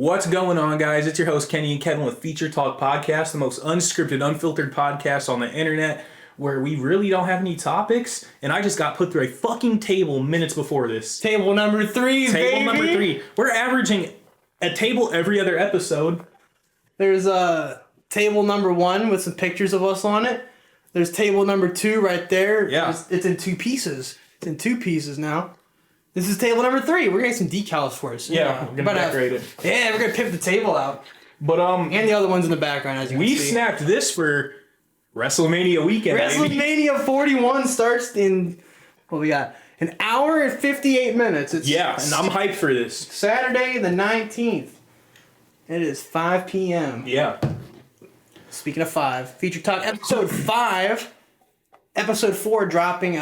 What's going on, guys? It's your host, Kenny and Kevin with FeatureTalk Podcast, the most unscripted, unfiltered podcast on the internet, where we really don't have any topics, and I just got put through a fucking table minutes before this. Table number 3, Table number 3. We're averaging a table every other episode. There's table number 1 with some pictures of us on it. There's table number 2 right there. Yeah. It's in 2 pieces. It's in 2 pieces now. This is table number 3. We're getting some decals for us. Yeah, we're gonna decorate it. Yeah, we're gonna pip the table out. But And the other ones in the background, as you can see. we snapped this for WrestleMania weekend. WrestleMania 41 starts in, what we got? An hour and 58 minutes. It's Yeah, and I'm hyped for this. Saturday the 19th. It is 5 p.m. Yeah. Speaking of 5, Feature Talk episode 5, episode 4 dropping.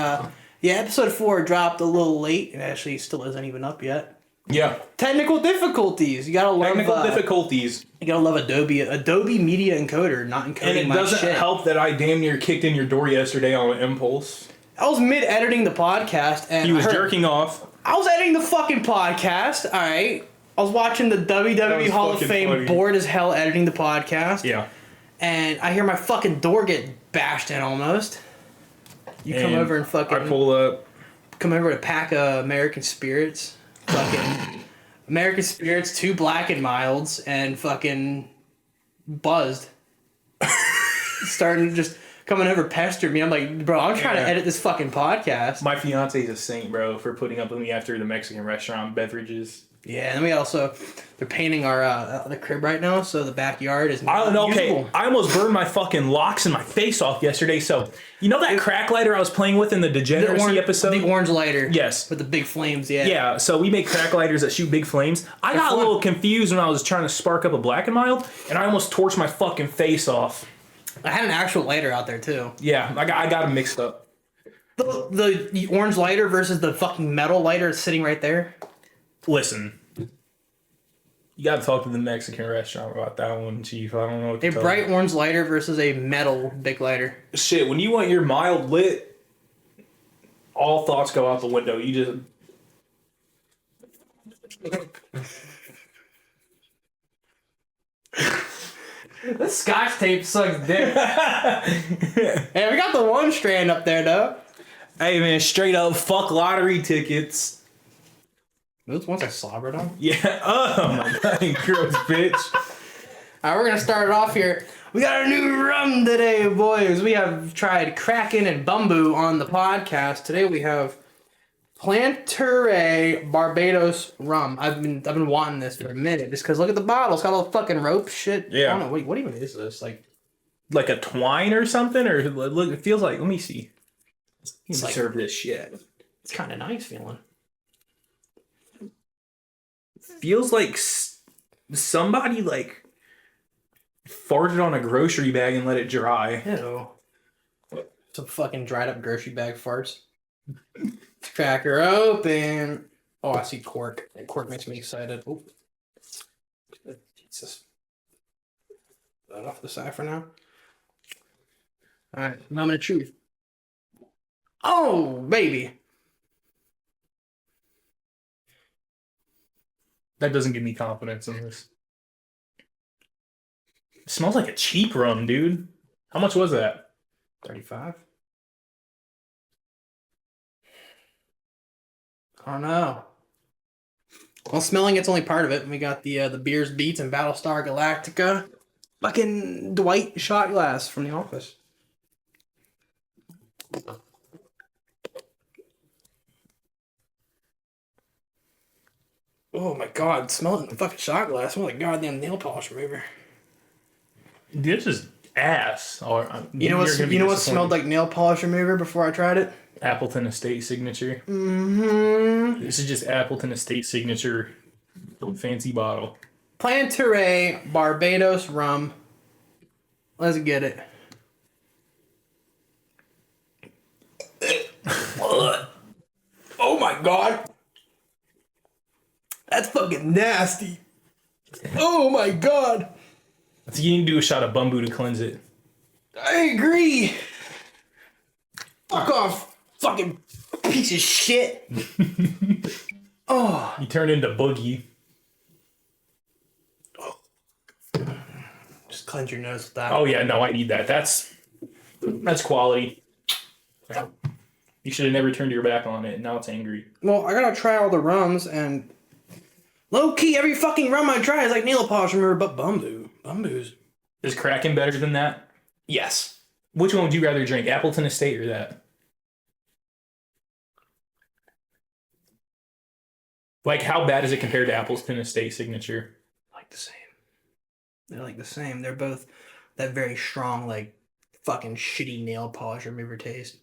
Episode 4 dropped a little late. It actually still isn't even up yet. Yeah. Technical difficulties. You gotta love Technical difficulties. You gotta love Adobe Media Encoder not encoding And it my doesn't shit. help that I damn near kicked in your door yesterday on impulse. I was mid editing the podcast and He was jerking off. I was editing the fucking podcast. All right. I was watching the WWE Hall of Fame, funny. bored as hell editing the podcast. Yeah. And I hear my fucking door get bashed in almost. You come And over and fucking I pull up. come over to pack American Spirits. Fucking American Spirits, 2 Black and Milds, and fucking buzzed. Starting just coming over pester me. I'm like, bro, I'm trying to edit this fucking podcast. My fiance's a saint, bro, for putting up with me after the Mexican restaurant beverages. Yeah, and we also, they're painting our the crib right now, so the backyard is not usable. I almost burned my fucking locks and my face off yesterday. So, you know that crack lighter I was playing with in the Degeneracy episode? The orange lighter. Yes. With the big flames, yeah. Yeah, so we make crack lighters that shoot big flames. I got a little confused when I was trying to spark up a Black and Mild, and I almost torched my fucking face off. I had an actual lighter out there, too. Yeah, I got them mixed up. The orange lighter versus the fucking metal lighter sitting right there. Listen. You gotta talk to the Mexican restaurant about that one, Chief. I don't know what to A tell bright you. orange lighter versus a metal big lighter. Shit, when you want your mild lit, all thoughts go out the window. You just... This scotch tape sucks dick. Hey, we got the 1 strand up there, though. Hey, man, straight up, fuck lottery tickets. Those ones I slobbered on? Yeah, oh my god, gross bitch. Alright, we're gonna start it off here. We got a new rum today, boys. We have tried Kraken and Bumbu on the podcast. Today we have Plantere Barbados rum. I've been wanting this for a minute just because look at the bottle. It's got all the fucking rope shit. Yeah. I don't know. What even is this? Like a twine or something? Or look, it feels like, let me see. It's like, serve this shit. it's kind of nice feeling. Feels like somebody like farted on a grocery bag and let it dry. Ew. Some fucking dried up grocery bag farts. Let's crack her open. Oh, I see cork. That cork makes me excited. Oh. Jesus. Put that off the side for now. Alright, moment of truth. Oh, baby. That doesn't give me confidence in this. It smells like a cheap rum, dude. How much was that? 35? I don't know. Well, smelling it's only part of it. We got the Beers Beats and Battlestar Galactica. Fucking Dwight shot glass from The Office. Oh my god, smelling the fucking shot glass. Smell like goddamn nail polish remover. This is ass. You know what smelled like nail polish remover before I tried it? Appleton Estate Signature. Mm-hmm. This is just Appleton Estate Signature, fancy bottle. Plantere Barbados rum. Let's get it. Oh my god. That's fucking nasty. Oh my god. So you need to do a shot of Bumbu to cleanse it. I agree. Fuck off, fucking piece of shit. Oh. You turn into Boogie. Just cleanse your nose with that. Oh yeah, no, I need that. That's quality. You should have never turned your back on it. Now it's angry. Well, I gotta try all the rums, and low key, every fucking rum I try is like nail polish remover, but Bumbu's. Is Kraken better than that? Yes. Which one would you rather drink, Appleton Estate or that? Like, how bad is it compared to Appleton Estate Signature? Like the same. They're like the same. They're both that very strong, like fucking shitty nail polish remover taste.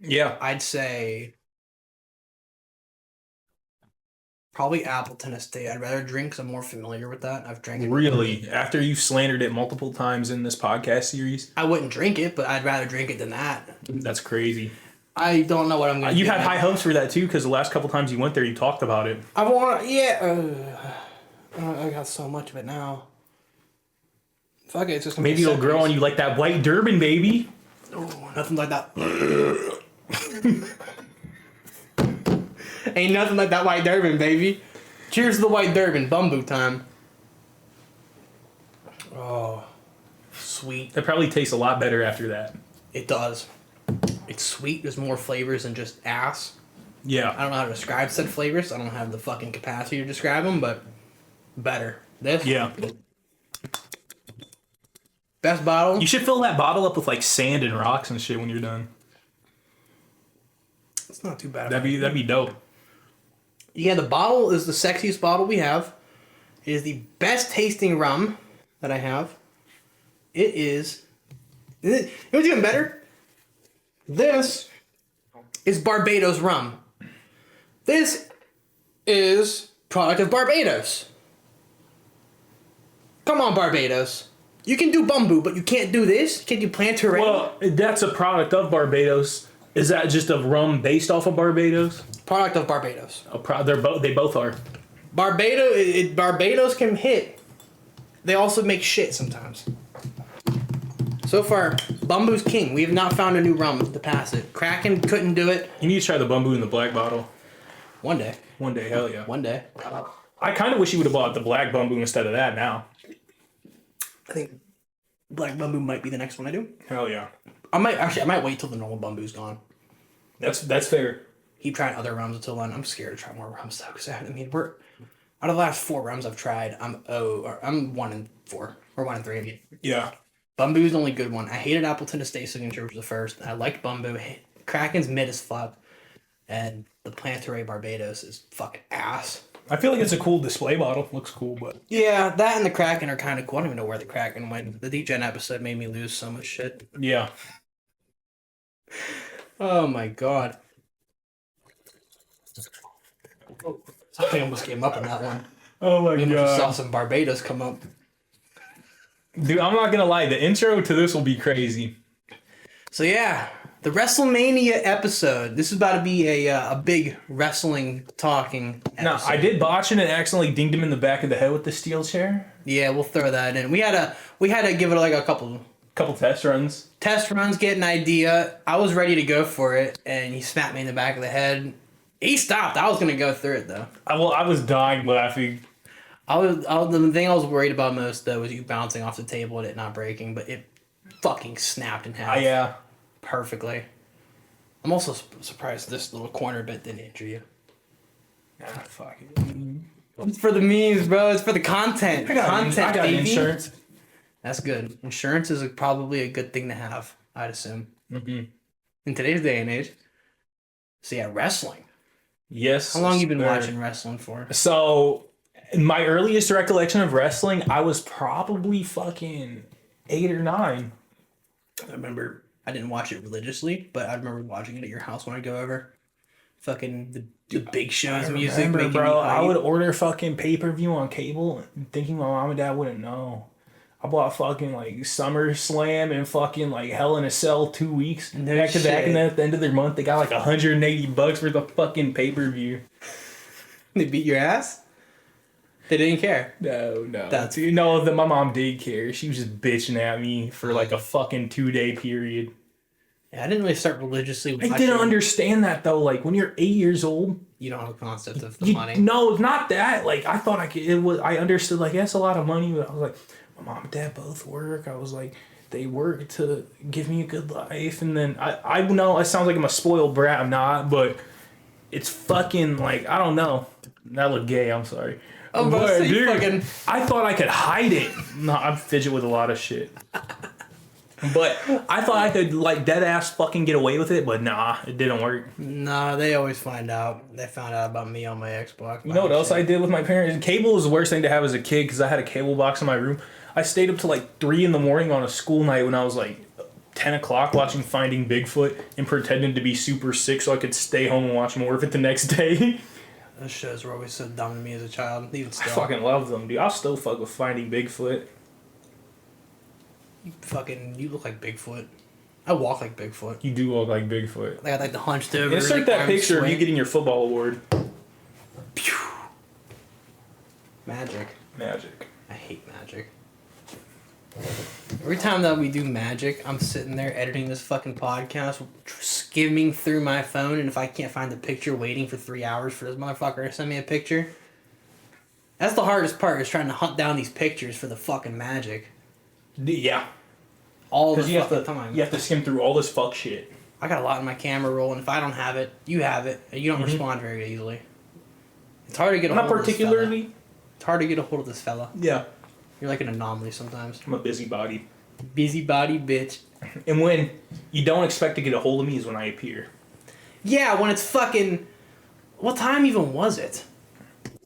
Yeah. I'd say probably Appleton Estate. I'd rather drink because I'm more familiar with that. I've drank it. Really? After you've slandered it multiple times in this podcast series? I wouldn't drink it, but I'd rather drink it than that. That's crazy. I don't know what I'm going to do. You had high hopes for that too, because the last couple times you went there, you talked about it. I want to, yeah. I got so much of it now. Fuck it, it's just maybe it'll grow on you like that white Durban, baby. Oh, nothing like that. Ain't nothing like that white Durban, baby. Cheers to the white Durban. Bumbu time. Oh, sweet. It probably tastes a lot better after that. It does. It's sweet. There's more flavors than just ass. Yeah. I don't know how to describe said flavors. I don't have the fucking capacity to describe them, but better. This? Yeah. Best bottle? You should fill that bottle up with like sand and rocks and shit when you're done. It's not too bad. That'd be dope. Yeah, the bottle is the sexiest bottle we have. It is the best tasting rum that I have. It is. You know what's even better? This is Barbados rum. This is product of Barbados. Come on, Barbados. You can do Bumbu, but you can't do this. You can't do Plantaray. Well, that's a product of Barbados. Is that just a rum based off of Barbados? Product of Barbados. They both are. Barbados can hit. They also make shit sometimes. So far, Bumbu's king. We have not found a new rum to pass it. Kraken couldn't do it. You need to try the Bumbu in the black bottle. One day. One day, hell yeah. One day. I kind of wish you would have bought the black Bumbu instead of that now. I think Black Bumbu might be the next one I do. Hell yeah. I might wait till the normal Bumbu's gone. That's fair. Keep trying other rums until then. I'm scared to try more rums though, because I mean we're out of the last 4 rums I've tried, I'm 1-4 or 1-3. I mean. Yeah. Bumbu's the only good one. I hated Appleton Estate Signature, which was the first. I liked Bumbu. Kraken's mid as fuck, and the Plantaray Barbados is fucking ass. I feel like it's a cool display bottle. Looks cool, but Yeah, that and the Kraken are kind of cool. I don't even know where the Kraken went. The D-Gen episode made me lose so much shit. yeah. Oh my god. Something almost came up in that one. Oh my We almost saw god. some Barbados come up. Dude, I'm not gonna lie. The intro to this will be crazy. So yeah, the WrestleMania episode. This is about to be a big wrestling talking episode. No, I did botch it and accidentally dinged him in the back of the head with the steel chair. Yeah, we'll throw that in. We had to give it like a couple Test runs. test runs, get an idea. I was ready to go for it, and he smacked me in the back of the head. He stopped. I was gonna go through it though. I was dying laughing. The thing I was worried about most though was you bouncing off the table and it not breaking, but it fucking snapped in half. Yeah. Perfectly. I'm also surprised this little corner bit didn't injure you. Ah, fuck it. It's for the memes, bro. It's for the content. I got baby. insurance. That's good. Insurance is probably a good thing to have, I'd assume. Mm-hmm. In today's day and age. So yeah, wrestling. Yes. How long you been sir. watching wrestling for? So, my earliest recollection of wrestling, I was probably fucking 8 or 9. I remember I didn't watch it religiously, but I remember watching it at your house when I go over. Fucking the Big Show's music. Remember, making bro, me I hype. would order fucking pay-per-view on cable thinking my mom and dad wouldn't know. I bought fucking like SummerSlam and fucking like Hell in a Cell 2 weeks No back to back, shit. and then at the end of their month they got like $180 for the fucking pay-per-view. They beat your ass? They didn't care. No. That's- My mom did care. She was just bitching at me for like a fucking 2-day period. Yeah, I didn't really start religiously watching. I didn't understand that though. Like when you're 8 years old, You don't have a concept of the money. No, it's not that. Like I thought I understood. Like that's a lot of money, but I was like, my mom and dad both work. I was like, they work to give me a good life. And then I know it sounds like I'm a spoiled brat. I'm not, but it's fucking like, I don't know. I look gay. I'm sorry. I'm about to say, dude, fucking... I thought I could hide it. No, I fidget with a lot of shit. But I thought I could, like, dead ass fucking get away with it, but nah, it didn't work. Nah, they always find out. They found out about me on my Xbox. You know what else I did with my parents? Cable was the worst thing to have as a kid because I had a cable box in my room. I stayed up to like 3 in the morning on a school night when I was like 10 o'clock watching Finding Bigfoot and pretending to be super sick so I could stay home and watch more of it the next day. Those shows were always so dumb to me as a child. Even still. I fucking love them, dude. I'll still fuck with Finding Bigfoot. You look like Bigfoot. I walk like Bigfoot. You do look like Bigfoot. I got like the hunched over. Insert that picture of you getting your football award. Pew. Magic. Magic. I hate magic. Every time that we do magic, I'm sitting there editing this fucking podcast, skimming through my phone, and if I can't find the picture, waiting for 3 hours for this motherfucker to send me a picture. That's the hardest part, is trying to hunt down these pictures for the fucking magic. Yeah. All the you fucking time. You have to skim through all this fuck shit. I got a lot in my camera roll, and if I don't have it, you have it, and you don't respond very easily. It's hard to get a hold of this fella. Not particularly. It's hard to get a hold of this fella. Yeah. You're like an anomaly sometimes. I'm a busybody. Busybody bitch. And when you don't expect to get a hold of me is when I appear. Yeah, when it's fucking... What time even was it?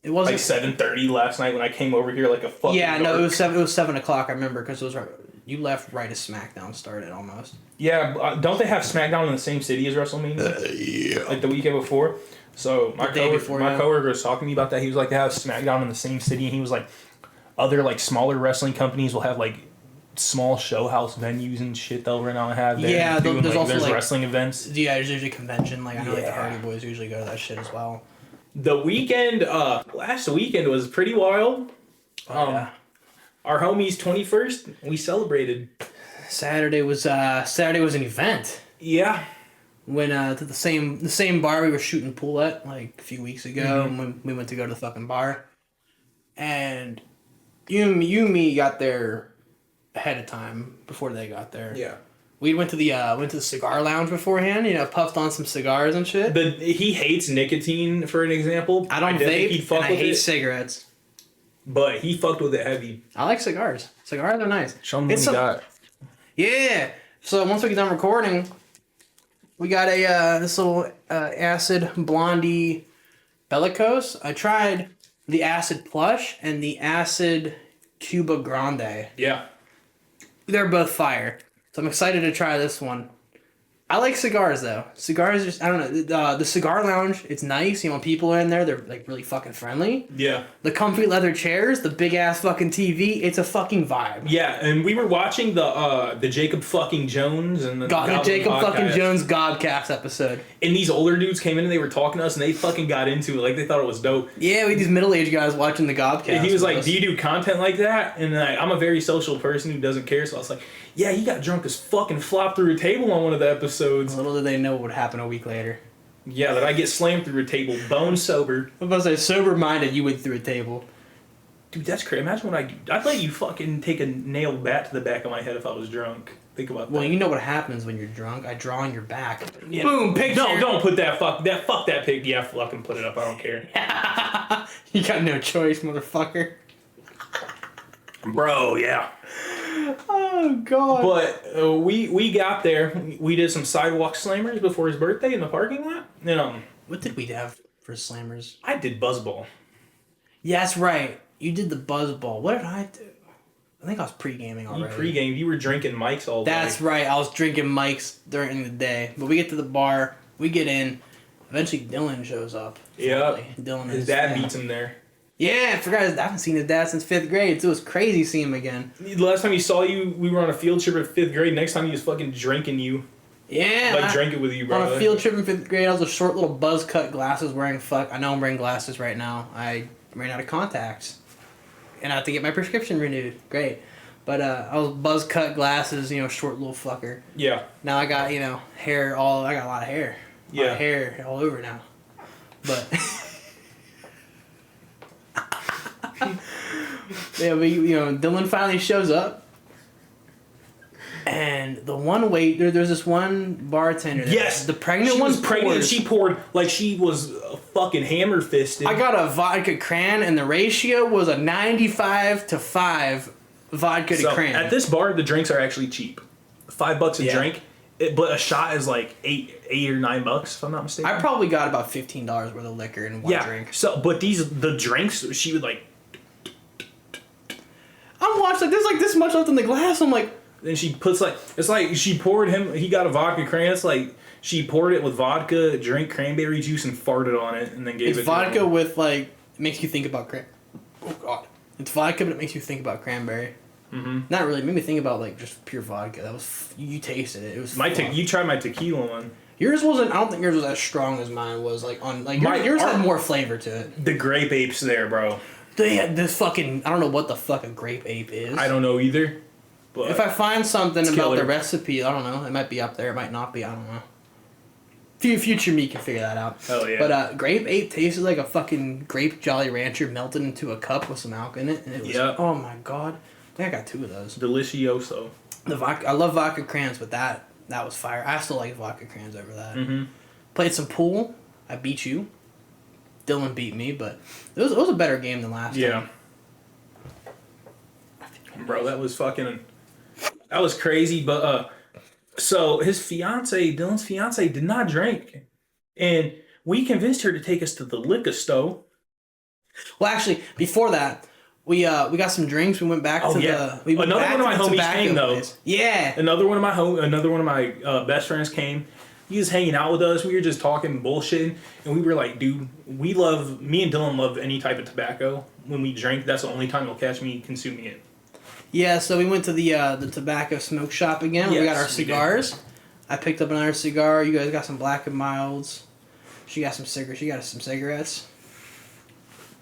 It wasn't... Like 7:30 last night when I came over here like a fucking Yeah, no, dork. it was 7 o'clock, I remember, because it was... You left right as SmackDown started, almost. Yeah, don't they have SmackDown in the same city as WrestleMania? Yeah. Like the weekend before? So my coworker was talking to me about that. He was like, they have SmackDown in the same city, and he was like, other like smaller wrestling companies will have like small show house venues and shit they'll run out and have there. Yeah, there's also like wrestling events. Yeah, there's usually a convention. Like I know like the Hardy Boys usually go to that shit as well. The weekend, last weekend was pretty wild. Yeah. Our homie's 21st, we celebrated. Saturday was an event. Yeah. Went to the same bar we were shooting pool at like a few weeks ago, and when we went to go to the fucking bar, and you and me got there ahead of time before they got there. Yeah. We went to the cigar lounge beforehand. You know, puffed on some cigars and shit. He hates nicotine, for an example. I don't vape, and I hate cigarettes. But he fucked with it heavy. I like cigars. Cigars are nice. Show me what you got. Yeah. So once we get done recording, we got this little acid blondie bellicose. I tried the acid plush and the acid Cuba Grande. Yeah. They're both fire. So I'm excited to try this one. I like cigars though. Cigars just, I don't know. The cigar lounge, it's nice. You know, when people are in there, they're like really fucking friendly. Yeah. The comfy leather chairs, the big ass fucking TV, it's a fucking vibe. Yeah, and we were watching the Jacob fucking Jones and the Jacob fucking Jones Godcast episode. And these older dudes came in and they were talking to us and they fucking got into it. Like they thought it was dope. Yeah, we had these middle-aged guys watching the Godcast. And he was like, do you do content like that? And I'm a very social person who doesn't care. So I was like, yeah, he got drunk as fucking flopped through a table on one of the episodes. Little did they know what would happen a week later. Yeah, that I get slammed through a table, bone sober. I was about to say, sober-minded, you went through a table. Dude, that's crazy. Imagine what I'd let you fucking take a nail bat to the back of my head if I was drunk. Think about that. Well, you know what happens when you're drunk. I draw on your back. Yeah. Boom, picture. No, don't put that fuck that pic. Yeah, fucking put it up. I don't care. You got no choice, motherfucker. Bro, yeah. Oh, God. But we got there. We did some sidewalk slammers before his birthday in the parking lot. And, what did we have for slammers? I did buzzball. Yeah, that's right. You did the buzzball. What did I do? I think I was pre-gaming already. You pre-gamed. You were drinking Mike's all day. That's right. I was drinking Mike's during the day. But we get to the bar. We get in. Eventually, Dylan shows up. Yeah. Dylan. His dad beats him there. Yeah, I forgot. I haven't seen his dad since 5th grade. So it was crazy seeing him again. The last time he saw you, we were on a field trip at 5th grade. Next time he was fucking drinking you. Yeah. Like drinking with you, bro. On a field trip in 5th grade, I was a short little buzz cut glasses wearing I know I'm wearing glasses right now. I ran out of contacts. And I have to get my prescription renewed. Great. But I was buzz cut glasses, short little fucker. Yeah. Now I got, hair I got a lot of hair. A lot of hair all over now. But Yeah, Dylan finally shows up. And the one there's this one bartender. Yes, the pregnant she one was pregnant. And she poured like she was fucking hammer fisted. I got a vodka cran, and the ratio was a 95-5 vodka to cran. At this bar, the drinks are actually cheap, $5 a drink. But a shot is like $8 or $9, if I'm not mistaken. I probably got about $15 worth of liquor in one drink. So, but the drinks, she would like. I'm watching there's like this much left in the glass. I'm like. Then she puts like it's like she poured him. He got a vodka cran. It's like she poured it with vodka, drank cranberry juice, and farted on it, and then gave it. It's vodka with like it makes you think about Oh god, it's vodka, but it makes you think about cranberry. Mm-hmm. Not really. It made me think about like just pure vodka. That was you tasted it. It was you tried my tequila one. Yours wasn't. I don't think yours was as strong as mine was. Like on like yours had more flavor to it. The grape ape's there, bro. They had this fucking. I don't know what the fuck a grape ape is. I don't know either. But if I find something about the recipe, I don't know. It might be up there. It might not be. I don't know. Future me can figure that out. Hell yeah. But grape ape tasted like a fucking grape Jolly Rancher melted into a cup with some alcohol in it, and it was. Yep. Oh my god. I think I got 2 of those. Delicioso. The vodka. I love vodka crayons, but that was fire. I still like vodka crayons over that. Mm-hmm. Played some pool. I beat you. Dylan beat me, but it was a better game than last time. Yeah. Bro, that was crazy, but so Dylan's fiance did not drink, and we convinced her to take us to the liquor store. Well, actually, before that, we got some drinks. We went back to the. Another one of my homies came though. Place. Yeah. Another one of my best friends came. He was hanging out with us. We were just talking bullshit, and we were like, "Dude, me and Dylan love any type of tobacco. When we drink, that's the only time you'll catch me consuming it." Yeah, so we went to the tobacco smoke shop again. Yes, we got our cigars. I picked up another cigar. You guys got some Black and Milds. She got some cigarettes. She got some cigarettes.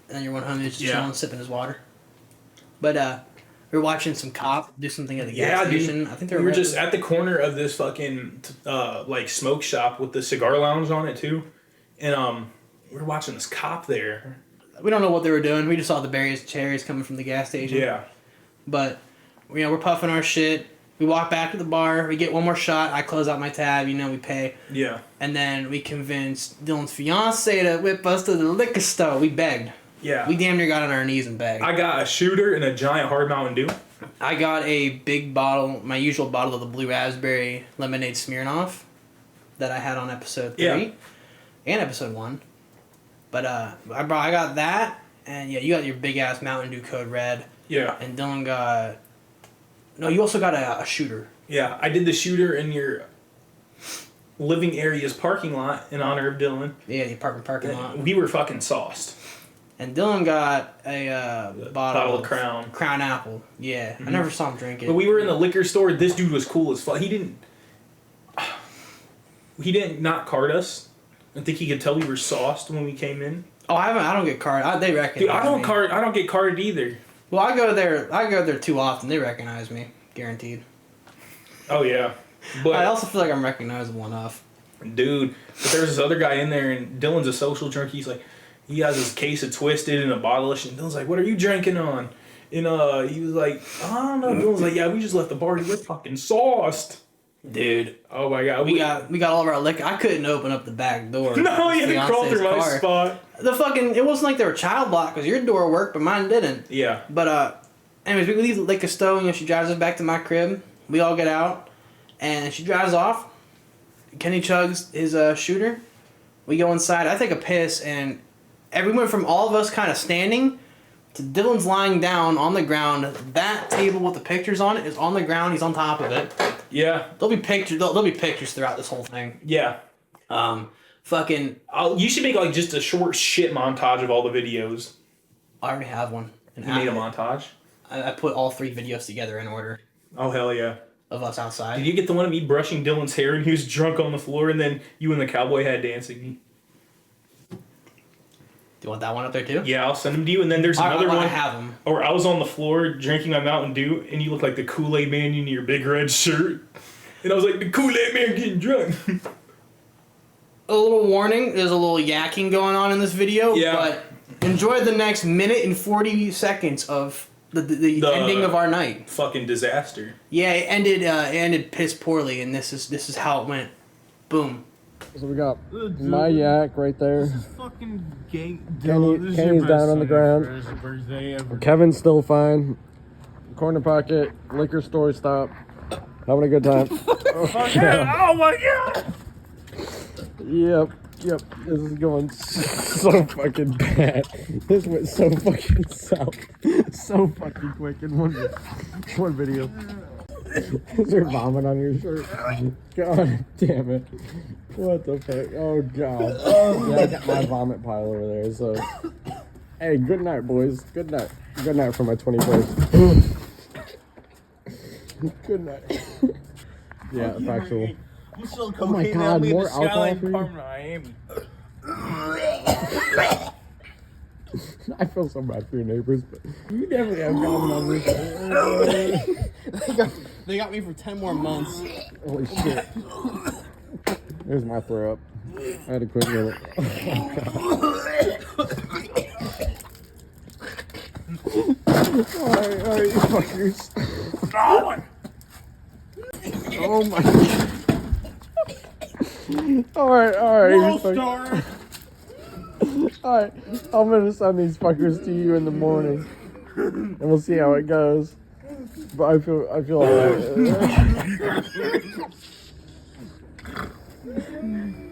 And then your one homie was just chilling, sipping his water. But we were watching some cop do something at the gas station. Dude, I think we were just at the corner of this fucking like smoke shop with the cigar lounge on it too, and we were watching this cop there. We don't know what they were doing. We just saw the various cherries coming from the gas station. Yeah. But we're puffing our shit. We walk back to the bar. We get one more shot. I close out my tab. We pay. Yeah. And then we convinced Dylan's fiance to whip us to the liquor store. We begged. Yeah. We damn near got on our knees and begged. I got a shooter and a giant hard Mountain Dew. I got a big bottle, my usual bottle of the Blue Raspberry Lemonade Smirnoff that I had on episode 3 and episode 1. But I got that, and you got your big ass Mountain Dew Code Red. Yeah. And Dylan got... No, you also got a shooter. Yeah, I did the shooter in your living area's parking lot in honor of Dylan. Yeah, the apartment parking lot. We were fucking sauced. And Dylan got a bottle of Crown. Crown Apple. Yeah, I never saw him drink it. But we were in the liquor store. This dude was cool as fuck. He didn't not card us. I think he could tell we were sauced when we came in. Oh, I don't get carded. They recognize me. Dude, I don't get carded either. Well, I go there too often. They recognize me, guaranteed. Oh yeah, but I also feel like I'm recognizable enough. Dude, but there's this other guy in there, and Dylan's a social drunk. He's like, he has his case of Twisted and a bottle of shit. And Dylan's like, "What are you drinking on?" And he was like, "I don't know." Dylan's like, "Yeah, we just left the party. We're fucking sauced." Dude, oh my god, we got all of our liquor. I couldn't open up the back door. No, you had to crawl through my spot. It wasn't like they were child locked because your door worked, but mine didn't. Yeah. But anyways, we leave the liquor store and she drives us back to my crib. We all get out, and she drives off. Kenny chugs his shooter. We go inside. I take a piss, and everyone from all of us kind of standing to Dylan's lying down on the ground. That table with the pictures on it is on the ground. He's on top of it. Yeah. There'll be pictures. There'll be pictures throughout this whole thing. Yeah. You should make like just a short shit montage of all the videos. I already have one. You made a montage? I put all 3 videos together in order. Oh hell yeah. Of us outside. Did you get the one of me brushing Dylan's hair and he was drunk on the floor and then you and the cowboy hat dancing? Do you want that one up there too? Yeah, I'll send them to you. And then there's another one. I have them. Or I was on the floor drinking my Mountain Dew and you look like the Kool-Aid man in your big red shirt. And I was like, the Kool-Aid man getting drunk. A little warning, there's a little yakking going on in this video. Yeah. But enjoy the next minute and 40 seconds of the ending of our night. Fucking disaster. Yeah, it ended piss poorly, and this is how it went. Boom. So we got my yak right there. This is fucking gay. Kenny's down on the ground. Birthday ever. Kevin's still fine. Corner pocket, liquor store stop. Having a good time. Oh my god! Yep. This is going so fucking bad. This went so fucking south. So fucking quick in one video. Is there vomit on your shirt? God damn it. What the fuck? Oh god. Yeah, I got my vomit pile over there, so. Hey, good night, boys. Good night. Good night for my 21st. Good night. Yeah, factual. You still Oh my cocaine god, me in more the alcohol Skyline for you? Miami. I feel so bad for your neighbors, but you definitely have vomit on your They got me for 10 more months. Holy shit. There's my throw up. I had to quit with it. Alright, you fuckers. Oh my god. Alright, you World fuckers. star. Alright, I'm gonna send these fuckers to you in the morning. And we'll see how it goes. But I feel alright.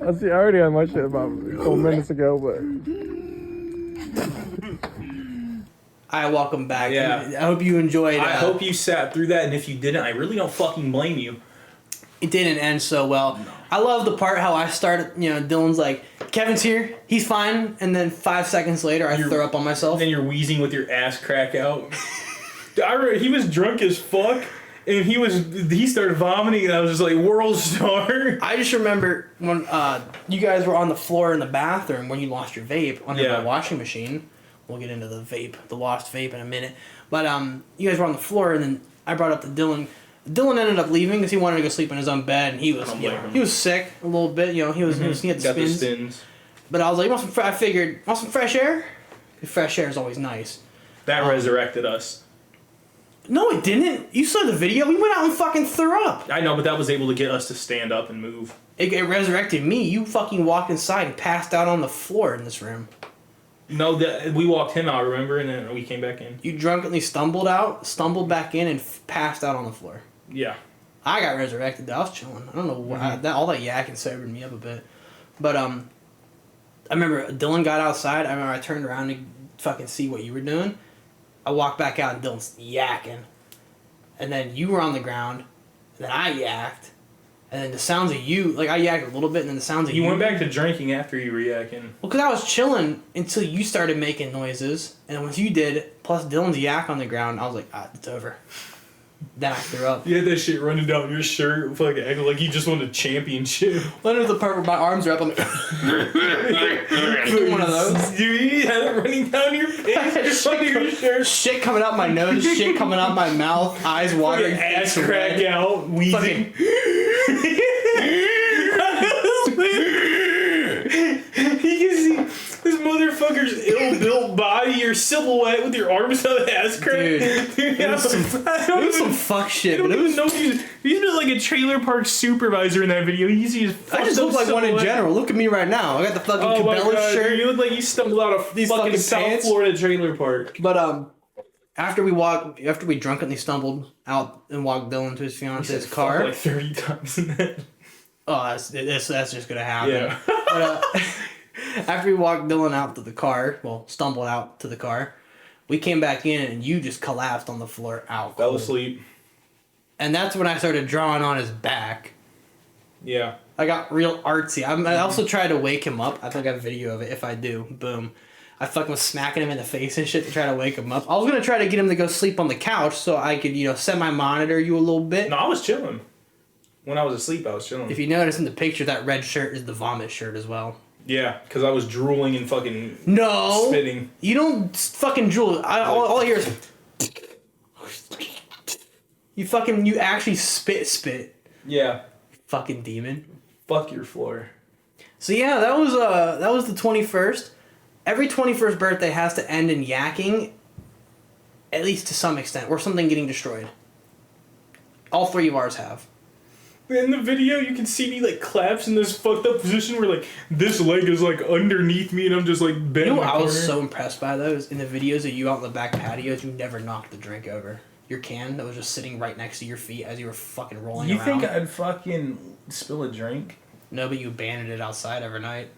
I already had my shit about a couple minutes ago, but Alright, welcome back. Yeah. I hope you enjoyed. I hope you sat through that, and if you didn't, I really don't fucking blame you. It didn't end so well. No. I love the part how I started, Dylan's like, Kevin's here, he's fine, and then 5 seconds later I throw up on myself. And then you're wheezing with your ass crack out. He was drunk as fuck, and he started vomiting, and I was just like, world star. I just remember when you guys were on the floor in the bathroom when you lost your vape under my washing machine. We'll get into the lost vape in a minute. But you guys were on the floor, and then I brought up to Dylan. Dylan ended up leaving because he wanted to go sleep in his own bed, and he was sick a little bit. He had the spins. But I was like, want some fresh air? Fresh air is always nice. That resurrected us. No, it didn't. You saw the video. We went out and fucking threw up. I know, but that was able to get us to stand up and move. It resurrected me. You fucking walked inside and passed out on the floor in this room. No, we walked him out, remember? And then we came back in. You drunkenly stumbled back in, and passed out on the floor. Yeah. I got resurrected. I was chilling. I don't know why. All that yakking sobered me up a bit. But I remember Dylan got outside. I remember I turned around to fucking see what you were doing. I walked back out and Dylan's yakking. And then you were on the ground. And then I yacked. And then the sounds of you, like I yacked a little bit, and then the sounds of you. You went back to drinking after you were yakking. Well, because I was chilling until you started making noises. And once you did, plus Dylan's yak on the ground, I was like, it's over. Then I threw up. You had that shit running down your shirt, fucking acting like you just won a championship. When there's the part where my arms are up, I'm like, one of those. You had it running down your face, under your shirt. Shit coming out my nose, shit coming out my mouth, eyes watering, Ass face crack red. out, wheezing. You can see this motherfucker's ill-built body, your silhouette with your arms out, ass crack. Dude, it was some fuck shit. I don't But it even was, know he's been like a trailer park supervisor in that video. He's I just look like one in general. Look at me right now. I got the fucking Cabela's shirt. You look like you stumbled out of These fucking fucking South pants. Florida trailer park. But after we drunkenly stumbled out and walked Dylan to his fiance's car. Like 30 times in that. Oh, that's just gonna happen. Yeah. But, after we walked Dylan out to the car, stumbled out to the car, we came back in and you just collapsed on the floor out. Fell cold. asleep. And that's when I started drawing on his back. Yeah. I got real artsy. I also tried to wake him up. I think I have a video of it. If I do, boom. I fucking was smacking him in the face and shit to try to wake him up. I was gonna try to get him to go sleep on the couch so I could, semi-monitor you a little bit. No, I was chilling. When I was asleep, I was chilling. If you notice in the picture, that red shirt is the vomit shirt as well. Yeah, because I was drooling and fucking spitting. You don't fucking drool. All I hear is... You actually spit. Yeah. Fucking demon. Fuck your floor. So yeah, that was the 21st. Every 21st birthday has to end in yakking. At least to some extent. Or something getting destroyed. All 3 of ours have. In the video, you can see me like collapse in this fucked up position where like this leg is like underneath me and I'm just like bent. You know in what the I was corner. so impressed by those? In the videos of you out in the back patios, you never knocked the drink over. Your can that was just sitting right next to your feet as you were fucking rolling You around. think I'd fucking spill a drink? No, but you abandoned it outside every night.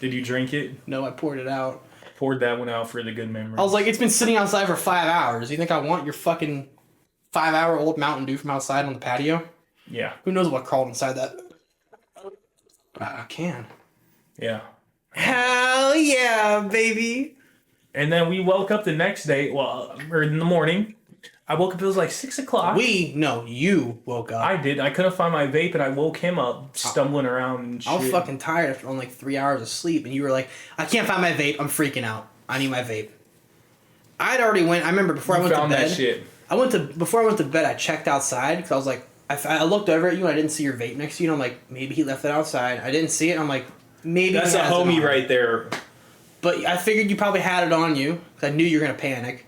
Did you drink it? No, I poured it out. Poured that one out for the good memories. I was like, it's been sitting outside for 5 hours. You think I want your fucking 5-hour-old Mountain Dew from outside on the patio? Yeah. Who knows what crawled inside that can? Yeah. Hell yeah, baby. And then we woke up the next day, or in the morning. I woke up, it was like 6 o'clock. You woke up. I did. I couldn't find my vape and I woke him up stumbling around and shit. I was fucking tired after only like 3 hours of sleep, and you were like, I can't find my vape. I'm freaking out. I need my vape. I'd already went. I remember before I went to found bed. that shit. Before I went to bed, I checked outside because I was like, I looked over at you and I didn't see your vape next to you. And I'm like, maybe he left it outside. I didn't see it. And I'm like, maybe That's he a has it homie on. right there. But I figured you probably had it on you because I knew you were gonna panic.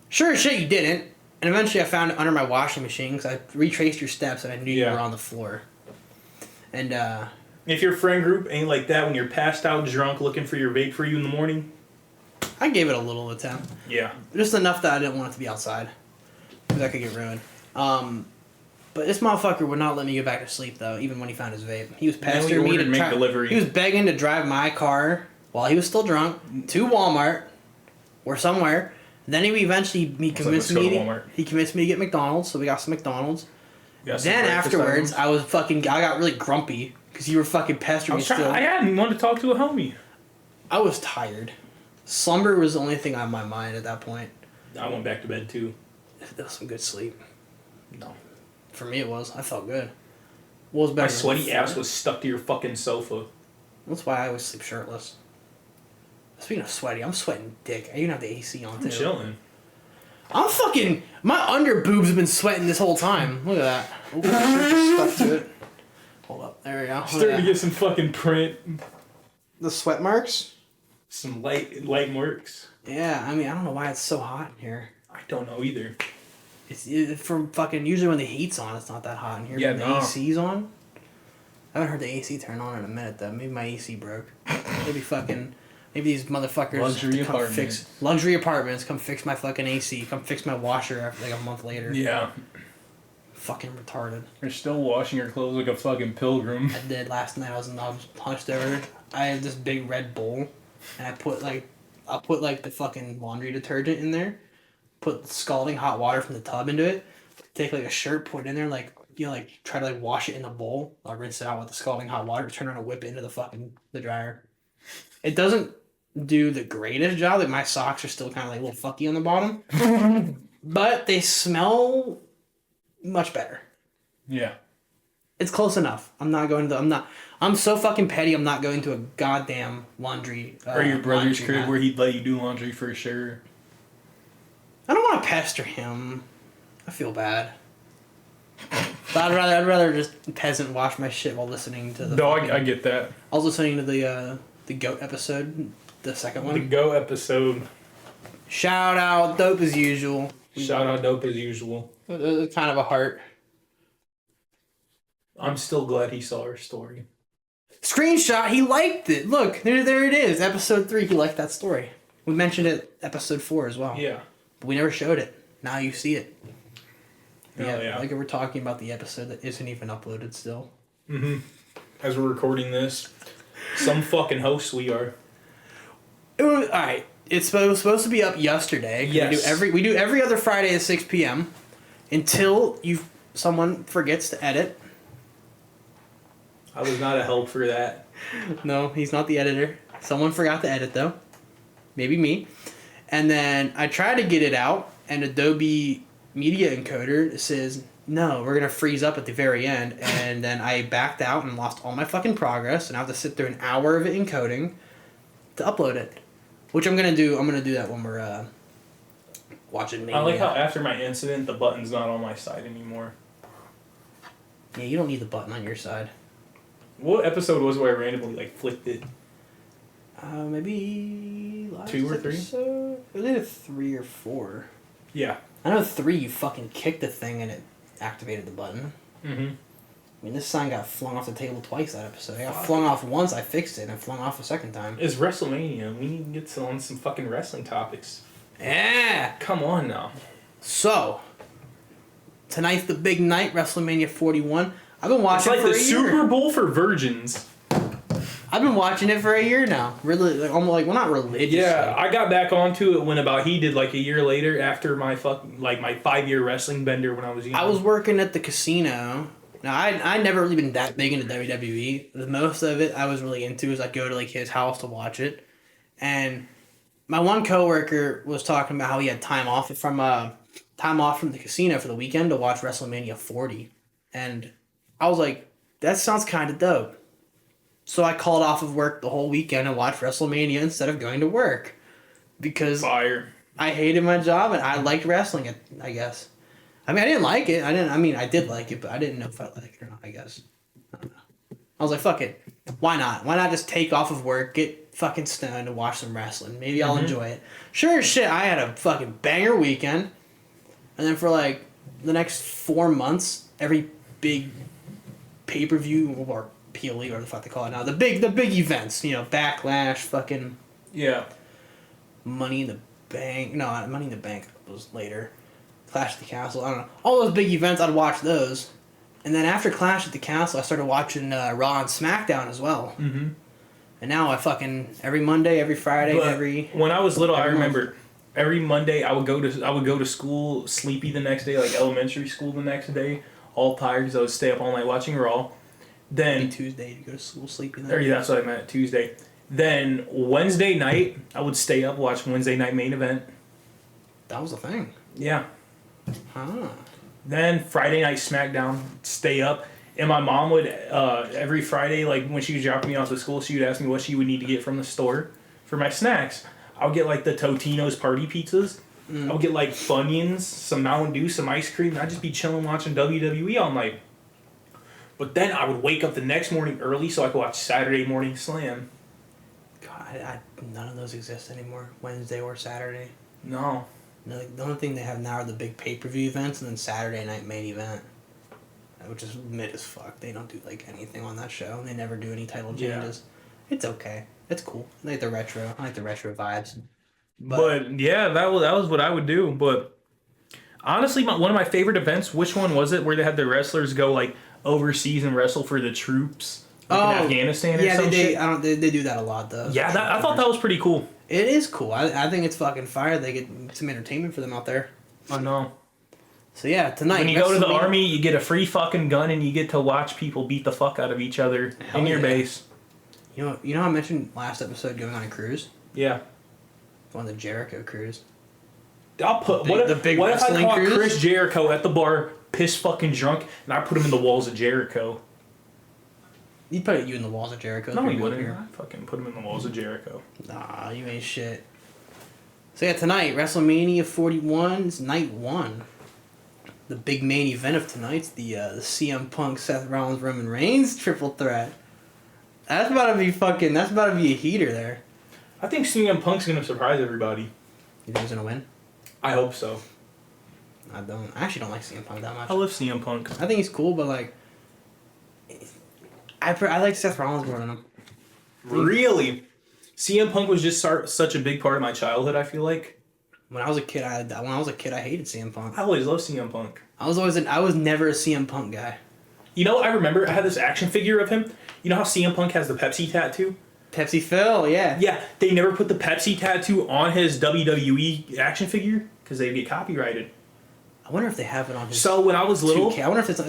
Sure as shit, you didn't. And eventually, I found it under my washing machine because I retraced your steps and I knew you were on the floor. And If your friend group ain't like that when you're passed out drunk looking for your vape for you in the morning. I gave it a little attempt. Yeah. Just enough that I didn't want it to be outside. Because that could get ruined. But this motherfucker would not let me go back to sleep, though, even when he found his vape. He was pestering me to make delivery. He was begging to drive my car while he was still drunk to Walmart or somewhere. Then he convinced me to get McDonald's, so we got some McDonald's. Then afterwards, I got really grumpy because you were fucking pestering me still. I hadn't wanted to talk to a homie. I was tired. Slumber was the only thing on my mind at that point. I went back to bed too. That was some good sleep. No. For me, it was. I felt good. What was better? My sweaty ass was stuck to your fucking sofa. That's why I always sleep shirtless. Speaking of sweaty, I'm sweating dick. I even have the AC on too. I'm chilling. I'm fucking. My under boobs have been sweating this whole time. Look at that. Ooh, just stuck to it. Hold up. There we go. Starting to get some fucking print. The sweat marks? Some light marks. Yeah, I mean, I don't know why it's so hot in here. I don't know either. It's from fucking. Usually when the heat's on, it's not that hot in here. Yeah, when the AC's on. I haven't heard the AC turn on in a minute though. Maybe my AC broke. Maybe these motherfuckers luxury apartments come fix my fucking AC. Come fix my washer after like a month later. Yeah. Fucking retarded. You're still washing your clothes like a fucking pilgrim. I did last night. I was hunched over. I have this big red bowl, and I'll put the fucking laundry detergent in there. Put scalding hot water from the tub into it. Take like a shirt, put it in there, try to wash it in the bowl. I'll rinse it out with the scalding hot water. Turn around and whip it into the dryer. It doesn't do the greatest job. Like my socks are still kind of like a little fucky on the bottom, but they smell much better. Yeah. It's close enough. I'm so fucking petty. I'm not going to a goddamn laundry. Or your brother's crib laundromat. where he'd let you do laundry for sure. I don't want to pester him. I feel bad. But I'd rather just peasant wash my shit while listening to the. No, I get that. I was listening to the goat episode, the second one. The Go episode. Shout out, dope as usual. Shout out, dope as usual. Kind of a heart. I'm still glad he saw our story. Screenshot. He liked it. Look, there it is. Episode 3. He liked that story. We mentioned it episode 4 as well. Yeah. But we never showed it. Now you see it. Yeah. Like we're talking about the episode that isn't even uploaded still. Mm-hmm. As we're recording this, some fucking hosts we are. Alright. It's supposed to be up yesterday. Yes. We do every other Friday at 6 p.m. until someone forgets to edit. I was not a help for that. No, he's not the editor. Someone forgot to edit though. Maybe me. And then I tried to get it out, and Adobe Media Encoder says, no, we're going to freeze up at the very end. And then I backed out and lost all my fucking progress, and I have to sit through an hour of it encoding to upload it. Which I'm going to do. I'm going to do that when we're watching Mania. I like how after my incident, the button's not on my side anymore. Yeah, you don't need the button on your side. What episode was it where I randomly flicked it? Maybe last 2 or 3? episode? It was either 3 or 4. Yeah. I know 3, you fucking kicked the thing and it activated the button. Mm-hmm. I mean, this sign got flung off the table twice that episode. I got flung off once, I fixed it, and flung off a second time. It's WrestleMania. We need to get on some fucking wrestling topics. Yeah! Come on now. So, tonight's the big night, WrestleMania 41. I've been It's watching like it for the a year. Super Bowl for virgins. I've been watching it for a year now. Really, like, almost like, well, not religiously. Yeah, I got back onto it when about he did like a year later after my my 5-year wrestling bender when I was young. I was working at the casino. Now, I never really been that big into WWE. The most of it I was really into is I'd go to like his house to watch it. And my one coworker was talking about how he had time off from the casino for the weekend to watch WrestleMania 40. And I was like, that sounds kind of dope. So I called off of work the whole weekend and watched WrestleMania instead of going to work. Because Fire. I hated my job and I liked wrestling, I guess. I mean, I didn't like it. I did like it, but I didn't know if I liked it or not, I guess. I don't know. I was like, fuck it. Why not? Why not just take off of work, get fucking stoned, and watch some wrestling? Maybe I'll enjoy it. Sure as shit, I had a fucking banger weekend. And then for like the next 4 months, every big pay-per-view or PLE, or the fuck they call it now, the big events, Backlash, fucking Yeah. Money in the Bank. No, Money in the Bank was later. Clash at the Castle. I don't know. All those big events, I'd watch those. And then after Clash at the Castle, I started watching Raw and SmackDown as well. Mm-hmm. And now I fucking every Monday, every Friday, When I was little, I every month. remember every Monday I would go to school sleepy the next day, like elementary school the next day, all tired because I would stay up all night watching Raw. Then Tuesday to go to school sleeping. or yeah, that's what I meant, Tuesday. Then Wednesday night, I would stay up watch Wednesday night main event. That was the thing. Yeah. Huh. Then Friday night SmackDown, stay up. And my mom would, every Friday, like when she was dropping me off to school, she would ask me what she would need to get from the store for my snacks. I would get like the Totino's party pizzas. I would get like Funyuns, some Mountain Dew, some ice cream. I'd just be chilling watching WWE all night. But then I would wake up the next morning early so I could watch Saturday Morning Slam. God, none of those exist anymore. Wednesday or Saturday. No. No, like, the only thing they have now are the big pay-per-view events and then Saturday night main event. Which is mid as fuck. They don't do like anything on that show. They never do any title changes. Yeah. It's okay. It's cool. I like the retro. I like the retro vibes. But yeah, that was what I would do. But honestly, one of my favorite events, which one was it, where they had the wrestlers go like overseas and wrestle for the troops like in Afghanistan or some shit? They do that a lot though. Yeah, I thought that was pretty cool. It is cool. I think it's fucking fire. They get some entertainment for them out there. I know. So yeah, tonight When you go to the army, you get a free fucking gun and you get to watch people beat the fuck out of each other in your base. You know how I mentioned last episode going on a cruise? Yeah. On the Jericho cruise. I'll put what if I caught Chris Jericho at the bar, pissed fucking drunk, and I put him in the walls of Jericho? He'd put you in the walls of Jericho. No, he wouldn't. I'd fucking put him in the walls of Jericho. Nah, you ain't shit. So yeah, tonight, WrestleMania 41 is night 1. The big main event of tonight's the CM Punk, Seth Rollins, Roman Reigns triple threat. That's about to be a heater there. I think CM Punk's gonna surprise everybody. You think he's gonna win? I hope so. I actually don't like CM Punk that much. I love CM Punk. I think he's cool, but like, I like Seth Rollins more than him. Really? CM Punk was just such a big part of my childhood, I feel like. When I was a kid, I hated CM Punk. I always loved CM Punk. I was never a CM Punk guy. You know, I remember I had this action figure of him. You know how CM Punk has the Pepsi tattoo? Pepsi Phil, yeah. Yeah, they never put the Pepsi tattoo on his WWE action figure because they'd get copyrighted. I wonder if they have it on his. So when I was little, 2K. I wonder if it's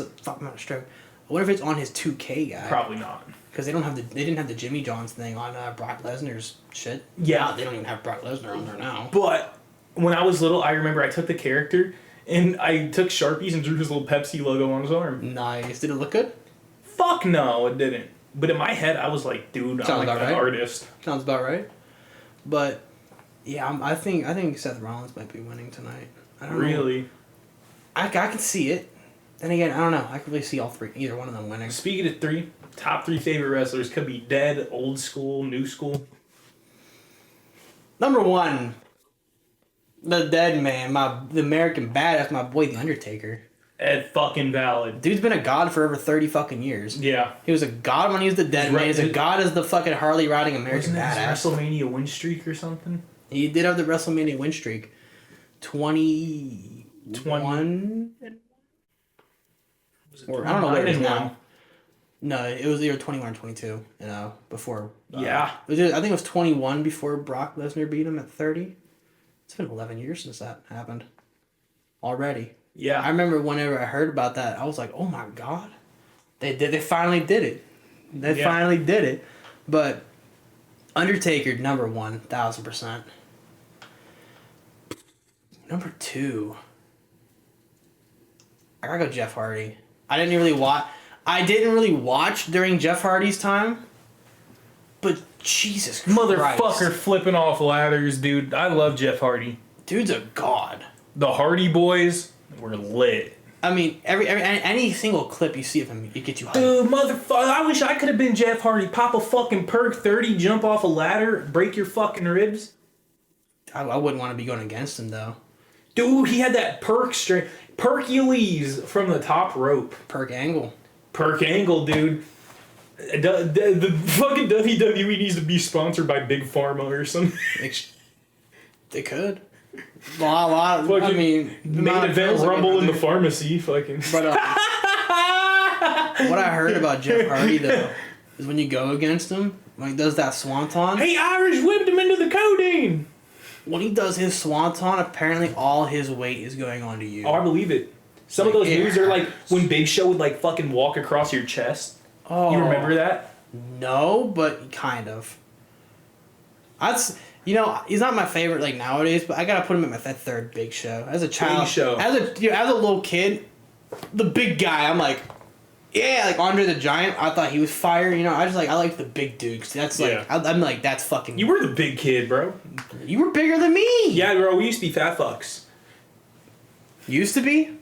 a fuck, I'm not a stroke. I wonder if it's on his 2K guy. Probably not. Because they didn't have the Jimmy Johns thing on Brock Lesnar's shit. Yeah, they don't even have Brock Lesnar on there now. But when I was little, I remember I took the character and I took Sharpies and drew his little Pepsi logo on his arm. Nice. Did it look good? Fuck no, it didn't. But in my head, I was like, dude, I'm like an artist. Sounds about right. But yeah, I think Seth Rollins might be winning tonight. I don't know. Really? I can see it. Then again, I don't know. I could really see either one of them winning. Speaking of 3, top 3 favorite wrestlers could be dead, old school, new school. Number 1, the dead man, the American badass, my boy, The Undertaker. Ed fucking valid. Dude's been a god for over 30 fucking years. Yeah. He was a god when he was the dead man. He's a god as the fucking Harley riding American Wasn't that badass. WrestleMania win streak or something? He did have the WrestleMania win streak. 21? Or, I don't know what it is now. No, it was either 21 or 22, before. Yeah. I think it was 21 before Brock Lesnar beat him at 30. It's been 11 years since that happened. Already. Yeah. I remember whenever I heard about that, I was like, oh my God. They finally did it. They finally did it. But Undertaker, number 1, 1,000%. Number 2. I gotta go Jeff Hardy. I didn't really watch during Jeff Hardy's time. But Jesus Motherfucker Christ. flipping off ladders, dude. I love Jeff Hardy. Dude's a god. The Hardy Boys were lit. I mean, any single clip you see of him, it gets you hyped. Dude, motherfucker, I wish I could have been Jeff Hardy. Pop a fucking perk 30, jump off a ladder, break your fucking ribs. I wouldn't want to be going against him, though. Dude, he had that Percules from the top rope. Perk angle. Perk angle, dude. The fucking WWE needs to be sponsored by Big Pharma or something. They could. A lot. Fucking I mean, main event rumble in the pharmacy. Fucking. But what I heard about Jeff Hardy though is when you go against him, when he does that swanton. Hey, Irish whipped him into the codeine. When he does his swanton, apparently all his weight is going onto you. Oh, I believe it. Some of those moves are like when Big Show would like fucking walk across your chest. Oh, You remember that? No, but kind of. He's not my favorite like nowadays, but I gotta put him at my third Big Show. As a child, Big Show. as a little kid, the big guy. I'm like, yeah, like Andre the Giant. I thought he was fire. I like the big dudes. That's like Yeah. I'm like that's fucking. You were the big kid, bro. You were bigger than me. Yeah, bro. We used to be fat fucks. Used to be.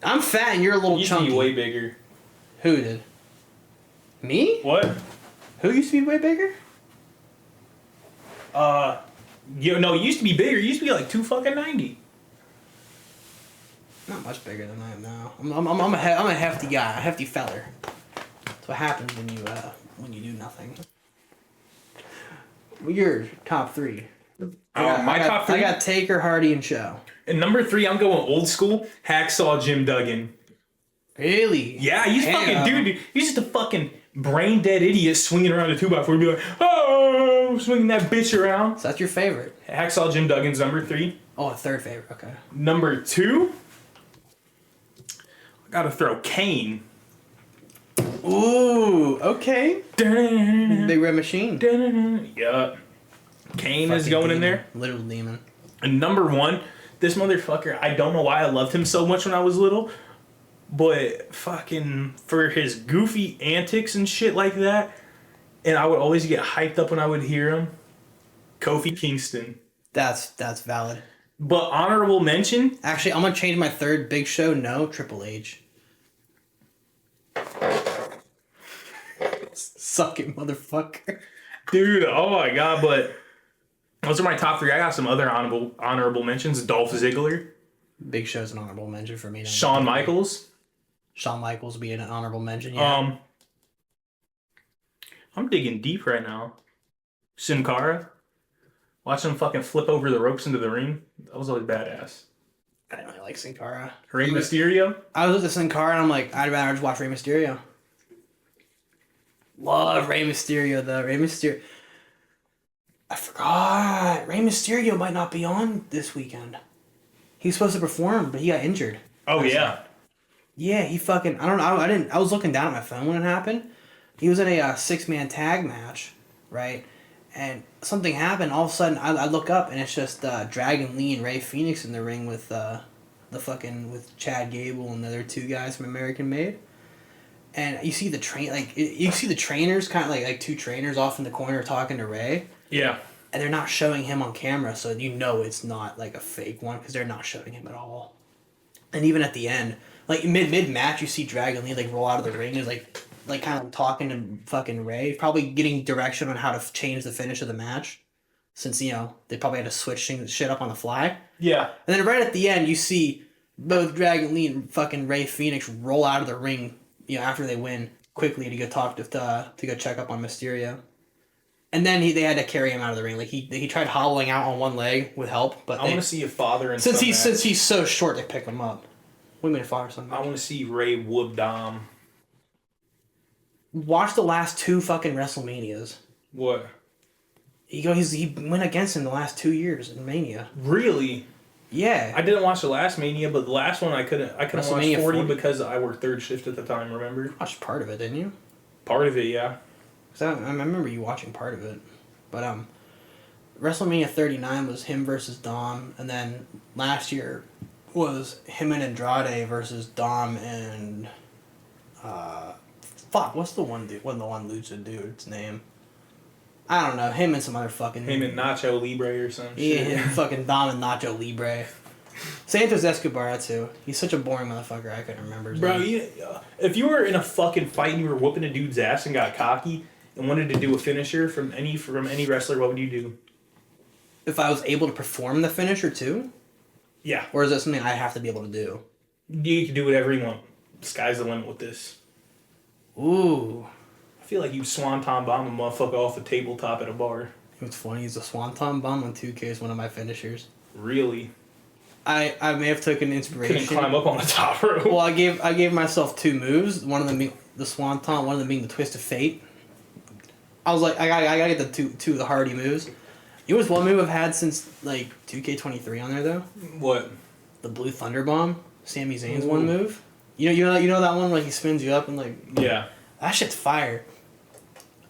I'm fat and you're a little You used to chunky. be way bigger. Who did? Me? What? Who used to be way bigger? You used to be bigger. You used to be like 290. Not much bigger than I am now. I'm a hefty guy, a hefty feller. That's what happens when you do nothing. Well, your top 3. Top 3. I got Taker, Hardy, and Show. And number 3, I'm going old school. Hacksaw Jim Duggan. Really? Yeah, he's fucking dude. He's just a fucking brain dead idiot swinging around a 2x4 and be like, oh, swinging that bitch around. So that's your favorite? Hacksaw Jim Duggan's number 3. Oh, a third favorite. Okay. Number 2, I gotta throw Kane. Ooh. Okay. Big Red Machine. Yeah. Kane is going in there. Little demon. And number 1, this motherfucker, I don't know why I loved him so much when I was little, but fucking for his goofy antics and shit like that, and I would always get hyped up when I would hear him, Kofi Kingston. That's valid. But honorable mention, Actually, I'm gonna change my third Big Show. No, Triple H. Suck it, motherfucker. dude, oh my god, but those are my top 3. I got some other honorable mentions. Dolph Ziggler, Big Show's an honorable mention for me. Shawn Michaels. Shawn Michaels being an honorable mention. Yeah. I'm digging deep right now. Sin Cara. Watch him fucking flip over the ropes into the ring. That was always badass. I didn't really like Sin Cara. Rey Mysterio. I was with the Sin Cara and I'm like, I'd rather just watch Rey Mysterio. Love Rey Mysterio though. Rey Mysterio. I forgot. Rey Mysterio might not be on this weekend. He was supposed to perform, but he got injured. Oh yeah. Yeah, he fucking. I don't know. I was looking down at my phone when it happened. He was in a 6-man tag match, right? And something happened. All of a sudden, I look up and it's just Dragon Lee and Ray Phoenix in the ring with with Chad Gable and the other 2 guys from American Made. And you see the trainers kind of like 2 trainers off in the corner talking to Ray. Yeah. And they're not showing him on camera, so it's not like a fake one because they're not showing him at all. And even at the end, like mid match, you see Dragon Lee like roll out of the ring and like kind of talking to fucking Ray, probably getting direction on how to change the finish of the match, since they probably had to switch shit up on the fly. Yeah. And then right at the end, you see both Dragon Lee and fucking Ray Phoenix roll out of the ring, after they win quickly to go talk to go check up on Mysterio. And then they had to carry him out of the ring. Like he tried hobbling out on one leg with help, but I want to see a father and since son he's so short, they pick him up. What do you mean a father son? I want to see Ray whoop Dom. Watch the last 2 fucking WrestleManias. What? He went against him the last 2 years in Mania. Really? Yeah. I didn't watch the last Mania, but the last one I couldn't watch 40 because I worked third shift at the time, remember? You watched part of it, didn't you? Part of it, yeah. Cause I remember you watching part of it. But WrestleMania 39 was him versus Dom, and then last year was him and Andrade versus Dom and what's the one Lucha dude's name? I don't know. Him and some other fucking... Him and Nacho Libre or some shit. Yeah, fucking Dom and Nacho Libre. Santos Escobar, too. He's such a boring motherfucker, I couldn't remember his Bro, name. if you were in a fucking fight and you were whooping a dude's ass and got cocky and wanted to do a finisher from any wrestler, what would you do? If I was able to perform the finisher, too? Yeah. Or is that something I have to be able to do? You can do whatever you want. Sky's the limit with this. Ooh. I feel like you swanton bomb a motherfucker off the tabletop at a bar. What's funny is the Swanton Bomb on 2K is one of my finishers. Really? I may have taken inspiration. Couldn't climb up on the top rope. Well, I gave myself 2 moves. One of them being the Swanton, one of them being the Twist of Fate. I was like, I gotta get the two of the Hardy moves. You know what's one move I've had since like 2K23 on there though? What? The Blue Thunder Bomb. Sami Zayn's one move. You know that one where he spins you up and like. Yeah. That shit's fire.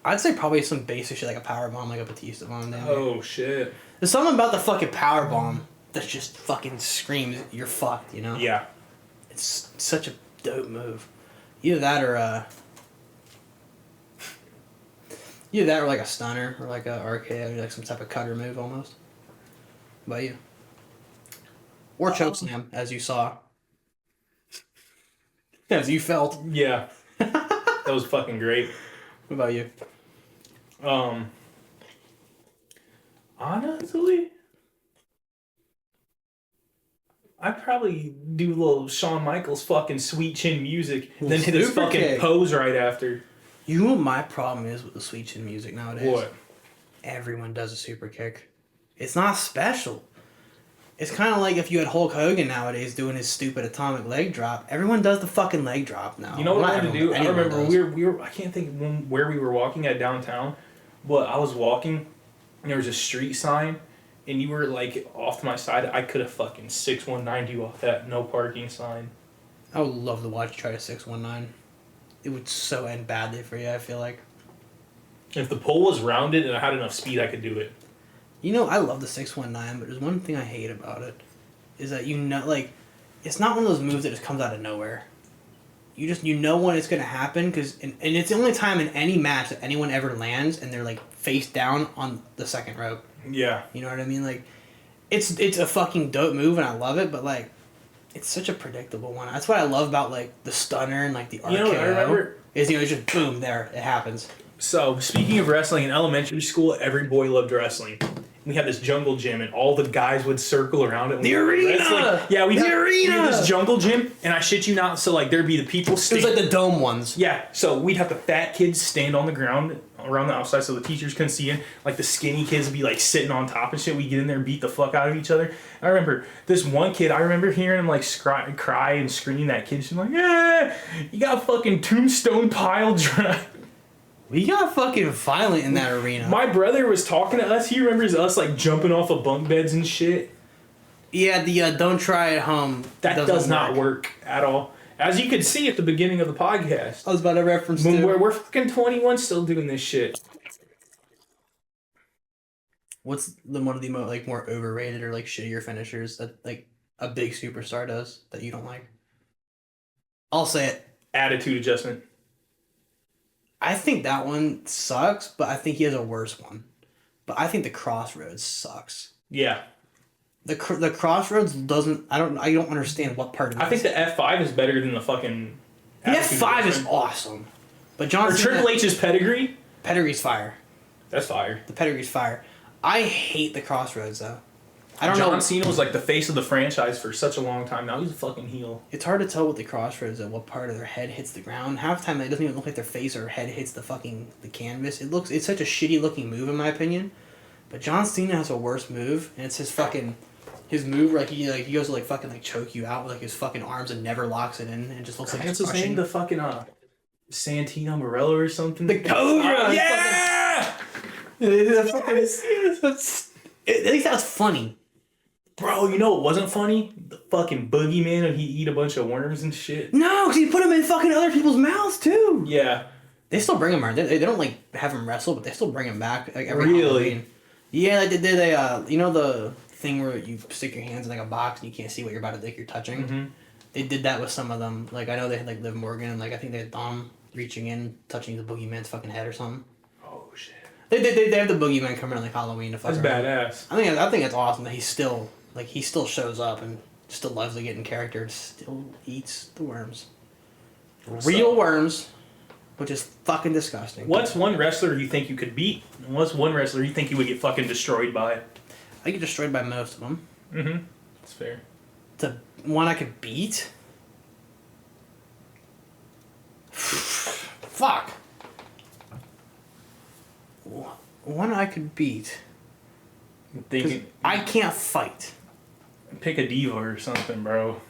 I'd say probably some basic shit like a power bomb, like a Batista bomb. Down there. Oh shit. There's something about the fucking power bomb that just fucking screams you're fucked, you know? Yeah. It's such a dope move. Either that or like a stunner or like a RKO, like some type of cutter move almost. What about you? Or chokeslam, as you saw. As you felt. Yeah. That was fucking great. What about you? Honestly, I'd probably do a little Shawn Michaels fucking sweet chin music, then hit his Super fucking kick. pose right after. You know what my problem is with the sweet chin music nowadays? What? Everyone does a super kick. It's not special. It's kind of like if you had Hulk Hogan nowadays doing his stupid atomic leg drop. Everyone does the fucking leg drop now. You know what Not I wanted to do? I everyone remember does. we were I can't think where we were walking at downtown, but I was walking and there was a street sign and you were like off to my side. I could have fucking 619 you off that no parking sign. I would love to watch you try to 619. It would so end badly for you, I feel like. If the pole was rounded and I had enough speed, I could do it. You know, I love the 619, but there's one thing I hate about it. Is that it's not one of those moves that just comes out of nowhere. You know when it's going to happen, and it's the only time in any match that anyone ever lands and they're like face down on the second rope. Yeah. You know what I mean? Like, it's a fucking dope move and I love it, but like, it's such a predictable one. That's what I love about like the stunner and like the RKO. You know what I remember? Is it's just boom, there it happens. So, speaking of wrestling, in elementary school, every boy loved wrestling. We had this jungle gym, and all the guys would circle around it. The arena! Wrestling. Yeah, we had this jungle gym, and I shit you not, so like there'd be the people It was like the dome ones. Yeah, so we'd have the fat kids stand on the ground around the outside so the teachers couldn't see it. Like the skinny kids would be like sitting on top and shit. We'd get in there and beat the fuck out of each other. I remember this one kid, I remember hearing him like cry and screaming that kid. She's like, yeah, you got fucking tombstone pile drive. We got fucking violent in that arena. My brother was talking to us. He remembers us like jumping off of bunk beds and shit. Yeah, the don't try at home. That does not work at all. As you could see at the beginning of the podcast. I was about to reference When to. we're fucking 21 still doing this shit. What's one of the more overrated or like shittier finishers that like a big superstar does that you don't like? I'll say it. Attitude adjustment. I think that one sucks, but I think he has a worse one. But I think the Crossroads sucks. Yeah. The Crossroads doesn't. I don't understand what part of it. I think the F5 is better than the fucking. the F5 is awesome, but John Or Cena, Triple H's pedigree. Pedigree's fire. That's fire. The Pedigree's fire. I hate the Crossroads though. I don't know. John Cena was like the face of the franchise for such a long time. Now he's a fucking heel. It's hard to tell with the Crossroads at what part of their head hits the ground. Half the time it doesn't even look like their face or head hits the canvas. It's such a shitty looking move in my opinion. But John Cena has a worse move, and it's his move where he goes to fucking choke you out with his fucking arms and never locks it in and just looks like What's it's his name? crushing. The fucking Santino Morello or something. The Cobra! Yeah. At least that was funny. Bro, you know what wasn't funny? The fucking boogeyman when he eat a bunch of worms and shit. No, because he put them in fucking other people's mouths too. Yeah. They still bring him around. They don't have him wrestle, but they still bring him back every Really? Halloween. Yeah, like they did you know the thing where you stick your hands in a box and you can't see what you're touching. Mm-hmm. They did that with some of them. I know they had Liv Morgan and I think they had Dom reaching in, touching the boogeyman's fucking head or something. Oh shit. They have the boogeyman coming on Halloween to fuck That's around. badass. I think it's awesome that he still shows up and still loves to get in character and still eats the worms. Real worms, which is fucking disgusting. What's one wrestler you think you could beat? And what's one wrestler you think you would get fucking destroyed by? I get destroyed by most of them. Mm-hmm. That's fair. The one I could beat? Fuck. One I could beat. I'm 'Cause thinking, I can't fight. pick a diva or something, bro.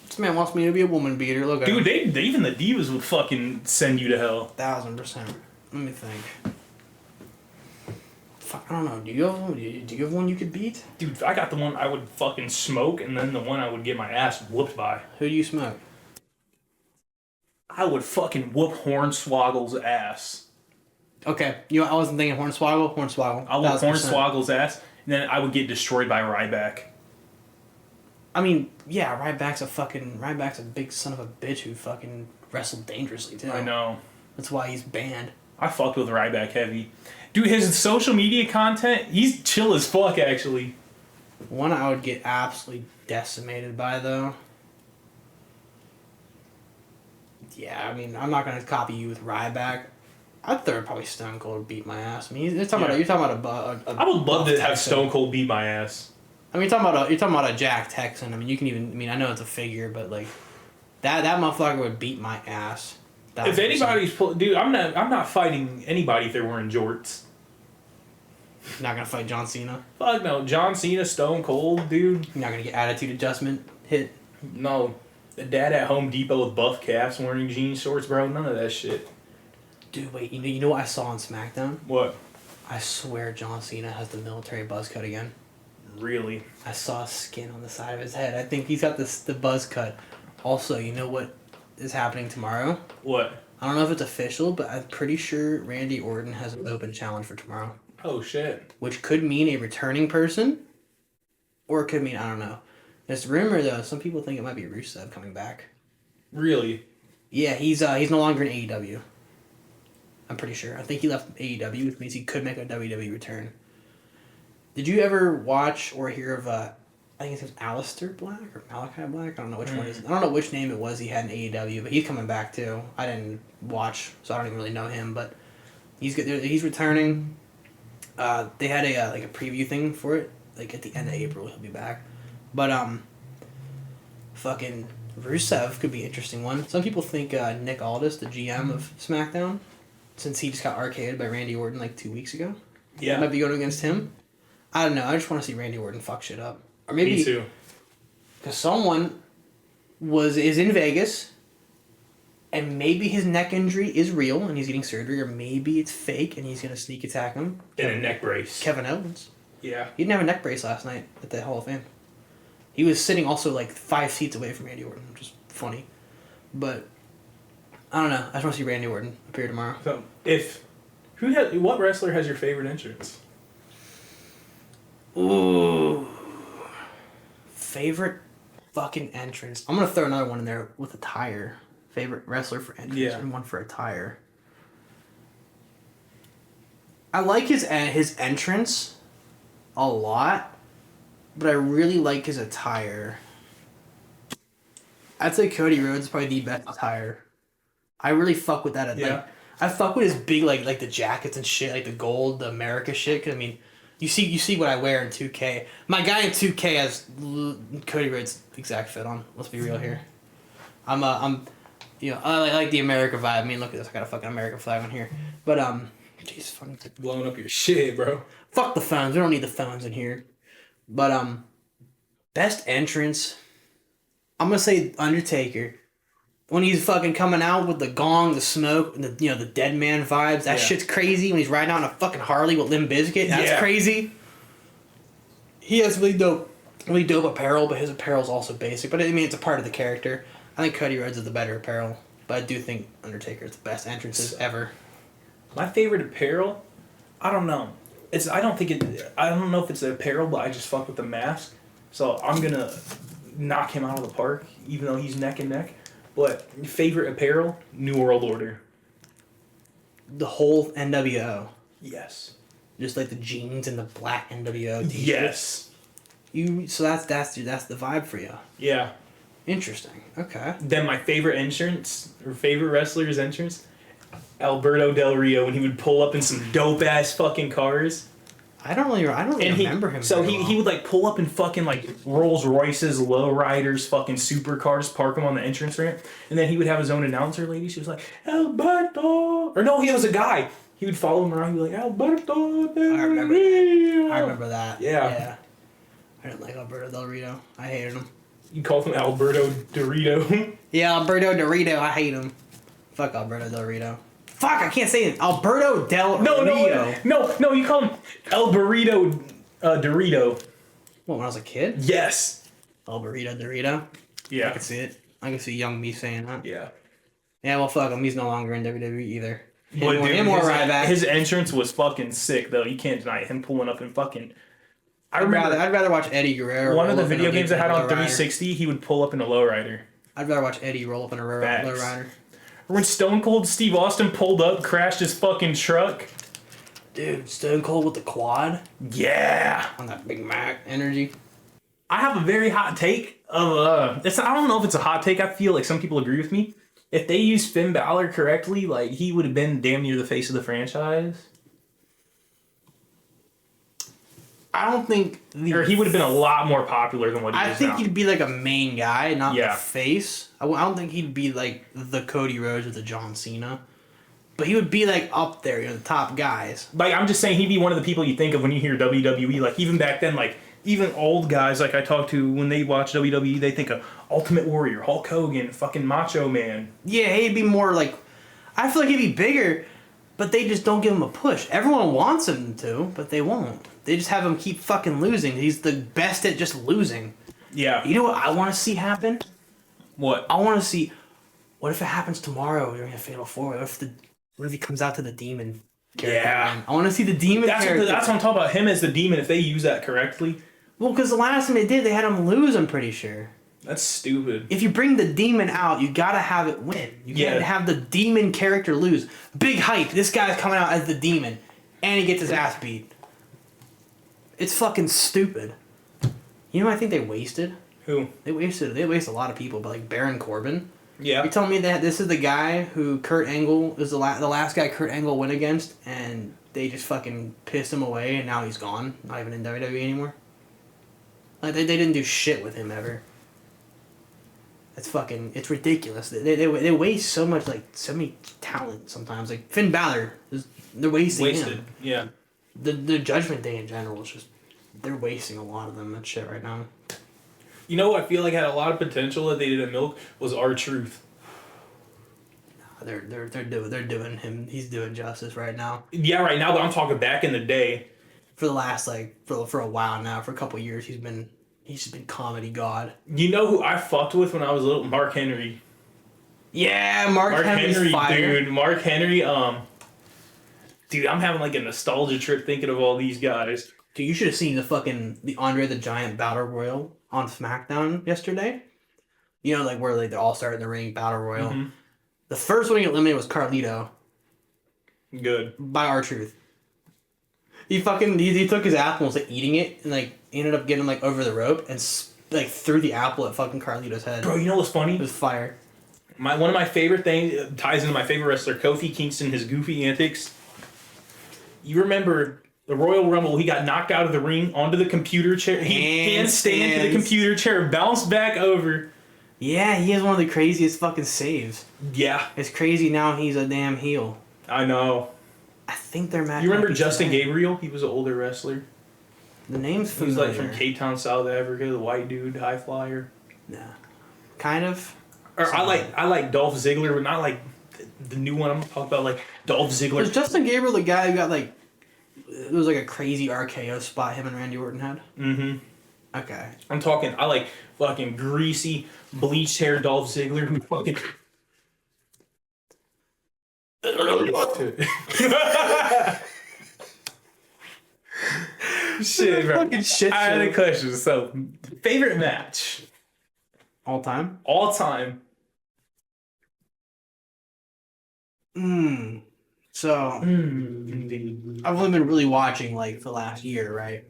This man wants me to be a woman beater. Look at Dude, him. they even the divas would fucking send you to hell. 1000%. Let me think. Fuck, I don't know. Do you have one you could beat? Dude, I got the one I would fucking smoke, and then the one I would get my ass whooped by. Who do you smoke? I would fucking whoop Hornswoggle's ass. Okay, I wasn't thinking Hornswoggle. Hornswoggle. I would 1000%. Hornswoggle's ass, and then I would get destroyed by Ryback. I mean, yeah, Ryback's a big son of a bitch who fucking wrestled dangerously too. I know. That's why he's banned. I fucked with Ryback heavy. Dude, his social media content, he's chill as fuck, actually. One I would get absolutely decimated by though. Yeah, I mean, I'm not gonna copy you with Ryback. I'd throw probably Stone Cold beat my ass. I mean, you're talking about a I would love to have Texan. Stone Cold beat my ass. I mean, you're talking about a Jack Texan. I mean, you can even. I mean, I know it's a figure, but that motherfucker would beat my ass. If 1000%. anybody's dude, I'm not fighting anybody if they're wearing jorts. You're not gonna fight John Cena. Fuck no, John Cena, Stone Cold, dude. You're not gonna get attitude adjustment hit. No, the dad at Home Depot with buff calves wearing jean shorts, bro. None of that shit. Dude, wait. You know what I saw on SmackDown? What? I swear John Cena has the military buzz cut again. Really? I saw skin on the side of his head. I think he's got the buzz cut. Also, you know what is happening tomorrow? What? I don't know if it's official, but I'm pretty sure Randy Orton has an open challenge for tomorrow. Oh shit. Which could mean a returning person, or it could mean, I don't know. There's rumor though, some people think it might be Rusev coming back. Really? Yeah, he's no longer in AEW. I'm pretty sure. I think he left AEW, which means he could make a WWE return. Did you ever watch or hear of I think his name was Aleister Black or Malachi Black? I don't know which one it is. I don't know which name it was he had in AEW, but he's coming back too. I didn't watch, so I don't even really know him, but he's good. He's returning. They had a preview thing for it, at the end of April he'll be back. But fucking Rusev could be an interesting one. Some people think Nick Aldis, the GM of SmackDown, since he just got RKO'd by Randy Orton 2 weeks ago, Yeah. might be going against him. I don't know. I just want to see Randy Orton fuck shit up, or maybe Me too. because someone is in Vegas, and maybe his neck injury is real and he's getting surgery, or maybe it's fake and he's gonna sneak attack him. In a neck brace. Kevin Owens. Yeah. He didn't have a neck brace last night at the Hall of Fame. He was sitting also 5 seats away from Randy Orton, which is funny. But I don't know. I just want to see Randy Orton appear tomorrow. So what wrestler has your favorite entrance? Ooh. Favorite fucking entrance. I'm gonna throw another one in there with attire. Favorite wrestler for entrance and one for attire. I like his entrance, a lot, but I really like his attire. I'd say Cody Rhodes is probably the best attire. I really fuck with that. Yeah. Like, I fuck with his big like the jackets and shit, like the gold, the America shit. 'Cause I mean, you see what I wear in 2K. My guy in 2K has Cody Rhodes exact fit on. Let's be real here. I'm I like the America vibe. I mean, look at this. I got a fucking American flag on here. But jeez, fucking Blowing up your shit, bro. fuck the phones. We don't need the phones in here. But best entrance. I'm gonna say Undertaker. When he's fucking coming out with the gong, the smoke, and the dead man vibes, that shit's crazy. When he's riding out on a fucking Harley with Limp Bizkit, that's crazy. He has really dope apparel, but his apparel's also basic. But I mean, it's a part of the character. I think Cody Rhodes is the better apparel, but I do think Undertaker is the best entrances ever. My favorite apparel, I don't know. I don't know if it's the apparel, but I just fuck with the mask. So I'm gonna knock him out of the park, even though he's neck and neck. But favorite apparel, New World Order. The whole NWO, Yes. just like the jeans and the black NWO t-shirt. Yes. So that's the vibe for you. Yeah. Interesting. Okay. Then my favorite entrance, or favorite wrestler's entrance, Alberto Del Rio, when he would pull up in some dope ass fucking cars. I don't really remember him. So very he well. would like pull up in fucking like Rolls Royces, lowriders, fucking supercars, park them on the entrance ramp, and then he would have his own announcer lady. She was like, Alberto, or no, he was a guy. He would follow him around. He'd be like, Alberto Del Rio. I remember that. Yeah. I didn't like Alberto Del Rio. I hated him. You called him Alberto Dorito. Yeah, Alberto Dorito. I hate him. Fuck Alberto Del Rio. Fuck, I can't say it. Alberto Del Rio. No, you call him El Burrito Dorito. What, when I was a kid? Yes. El Burrito Dorito? I Yeah. can see it. I can see young me saying that. Yeah. Yeah, well, fuck him. He's no longer in WWE either. But dude, Him or Ryback. his entrance was fucking sick, though. You can't deny it. Him pulling up and fucking... I'd rather watch Eddie Guerrero. One of the roll up in video a games I had on lowrider. 360, he would pull up in a lowrider. I'd rather watch Eddie roll up in a Facts. lowrider. When Stone Cold Steve Austin pulled up, crashed his fucking truck. Dude, Stone Cold with the quad Yeah. on that Big Mac energy. I have a very hot take of I don't know if it's a hot take. I feel like some people agree with me. If they used Finn Balor correctly, like he would have been damn near the face of the franchise. I don't think Or he would have been a lot more popular than what he I is think now. he'd be like a main guy, not Yeah. the face. I don't think he'd be like the Cody Rhodes or the John Cena. But he would be like up there, the top guys. Like I'm just saying, he'd be one of the people you think of when you hear WWE. Like even back then, like even old guys like I talk to when they watch WWE, they think of Ultimate Warrior, Hulk Hogan, fucking Macho Man. Yeah, he'd be more like... I feel like he'd be bigger, but they just don't give him a push. Everyone wants him to, but they won't. They just have him keep fucking losing. He's the best at just losing. Yeah. You know what I want to see happen? What? I want to see... What if it happens tomorrow during a Fatal 4? What if he comes out to the demon character? Yeah. Again? I want to see the demon character. That's what I'm talking about. Him as the demon. If they use that correctly, Well, because the last time they did, they had him lose, I'm pretty sure. that's stupid. If you bring the demon out, you gotta have it win. You can't have the demon character lose. Big hype. This guy's coming out as the demon. And he gets his ass beat. It's fucking stupid. You know what I think they wasted? Who? They wasted a lot of people, but like Baron Corbin. Yeah. You telling me that this is the guy who Kurt Angle is the last guy Kurt Angle went against, and they just fucking pissed him away, and now he's gone, not even in WWE anymore. Like they didn't do shit with him ever. It's ridiculous. They waste so much, like so many talent sometimes. Like Finn Balor, they're wasting him. Yeah. The Judgment Day in general is just they're wasting a lot of them and shit right now. You know what I feel like had a lot of potential that they didn't milk was R-Truth. They're doing him. He's doing justice right now. Yeah, right now, but I'm talking back in the day. For the last for a while now, for a couple of years, he's just been comedy god. You know who I fucked with when I was little? Mark Henry. Yeah, Mark Henry's fire. dude. Mark Henry. Dude, I'm having like a nostalgia trip thinking of all these guys. Dude, you should have seen the Andre the Giant Battle Royal on SmackDown yesterday. You know, like where they all started in the ring Battle Royal. Mm-hmm. The first one to get eliminated was Carlito Good. by R-Truth. he took his apple and was like eating it and like ended up getting like over the rope and like threw the apple at fucking Carlito's head. Bro, you know what's funny? It was fire. One of my favorite things ties into my favorite wrestler, Kofi Kingston, his goofy antics. You remember the Royal Rumble? He got knocked out of the ring onto the computer chair. He handstand to the computer chair, bounced back over. Yeah, he has one of the craziest fucking saves. Yeah, It's crazy now he's a damn heel. I know. I think they're mad. You remember Justin Gabriel? He was an older wrestler. The name's He was familiar. like from Cape Town, South Africa, the white dude, high flyer. Nah. Kind of. Or I like Dolph Ziggler, but not like the new one I'm talking about, like Dolph Ziggler. Was Justin Gabriel the guy who got like... It was like a crazy RKO spot him and Randy Orton had? Mm-hmm. Okay. I'm talking, I like fucking greasy, bleached hair Dolph Ziggler who fucking... Shit, bro. Fucking shit I had a show. question. So, favorite match? All time? All time. So... Indeed. I've only been really watching like for the last year, right?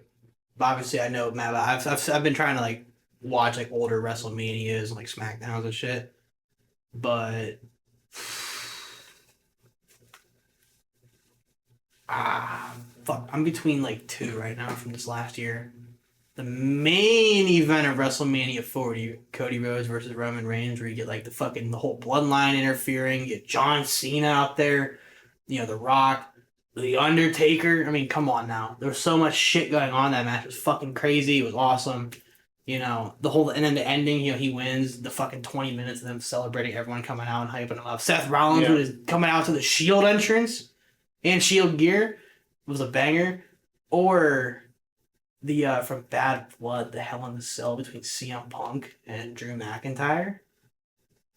But obviously, I know Matt. I've been trying to like watch like older WrestleManias and like SmackDowns and shit. But fuck, I'm between like two right now from this last year. The main event of WrestleMania 40, Cody Rhodes versus Roman Reigns, where you get like the whole bloodline interfering, you get John Cena out there, you know, The Rock, The Undertaker. I mean, come on now. There was so much shit going on. That match was fucking crazy. It was awesome. You know, and then the ending, you know, he wins the fucking 20 minutes of them celebrating, everyone coming out and hyping him up. Seth Rollins Yeah. was coming out to the Shield entrance and Shield gear was a banger. Or the from Bad Blood, the Hell in the Cell between CM Punk and Drew McIntyre.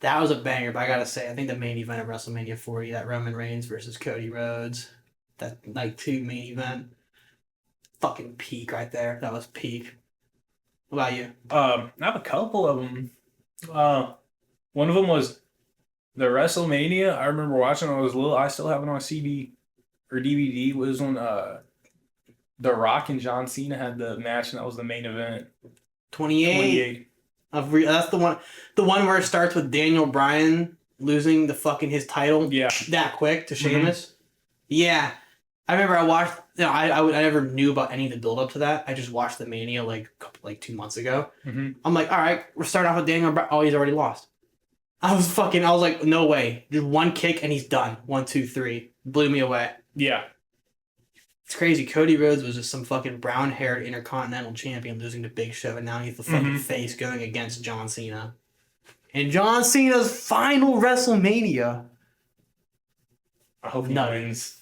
That was a banger, but I gotta say, I think the main event of WrestleMania 40, that Roman Reigns versus Cody Rhodes, that like two main event, fucking peak right there. That was peak. What about you? I have a couple of them. One of them was the WrestleMania. I remember watching when I was little. I still have it on CD or DVD. Was when The Rock and John Cena had the match, and that was the main event. 28. That's the one where it starts with Daniel Bryan losing his title. Yeah. That quick to Sheamus. Yeah, I remember I watched. You know, I never knew about any of the build up to that. I just watched the Mania like 2 months ago. Mm-hmm. I'm like, all right, we're starting off with Daniel Bryan. Oh, he's already lost. I was like, no way. Just one kick and he's done. 1, 2, 3. Blew me away. Yeah. It's crazy. Cody Rhodes was just some fucking brown-haired Intercontinental Champion losing to Big Show, and now he's the fucking face going against John Cena. And John Cena's final WrestleMania. I hope he Nuts. wins.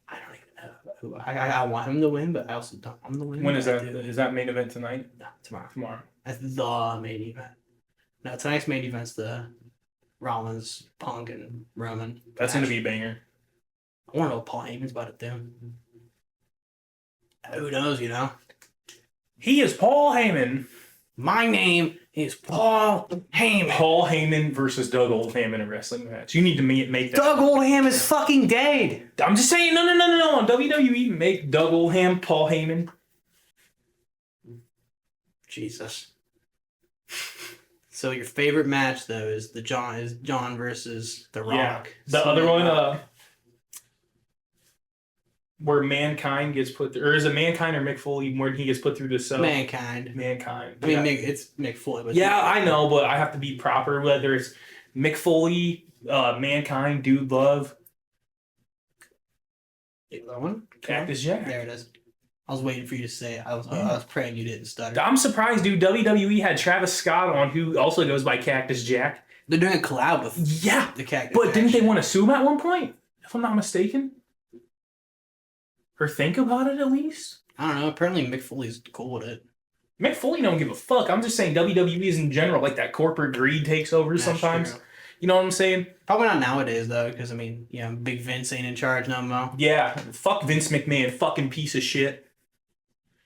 I don't even know who. I want him to win, but I also don't want him to win. When is I that? do. Is that main event tonight? No, tomorrow. Tomorrow. That's the main event. No, tonight's main event's the Rollins, Punk, and Roman. That's going to be a banger. I want to know what Paul Heyman's about to do. Who knows, you know? He is Paul Heyman. My name is Paul Heyman. Paul Heyman versus Doug Oldham in a wrestling match. You need to make that. Doug Oldham is fucking dead. I'm just saying, no. On WWE, make Doug Oldham, Paul Heyman. Jesus. So your favorite match though is John versus The Rock. Yeah. The other one, where Mankind gets put through, or is it Mankind or Mick Foley where he gets put through the cell? Mankind. Mankind. I mean, Yeah. it's Mick Foley. But Yeah, I know, but I have to be proper. Whether it's Mick Foley, Mankind, Dude Love, That one? Cactus Jack. There it is. I was waiting for you to say it. I was praying you didn't stutter. I'm surprised, dude. WWE had Travis Scott on, who also goes by Cactus Jack. They're doing a collab with Yeah, the Cactus but Jack didn't they shit. want to sue him at one point? If I'm not mistaken, or think about it at least. I don't know. Apparently Mick Foley's cool with it. Mick Foley don't give a fuck. I'm just saying WWE is in general, like that corporate greed takes over That's sometimes. true. You know what I'm saying? Probably not nowadays though, because I mean, Big Vince ain't in charge no more. Yeah, fuck Vince McMahon, fucking piece of shit.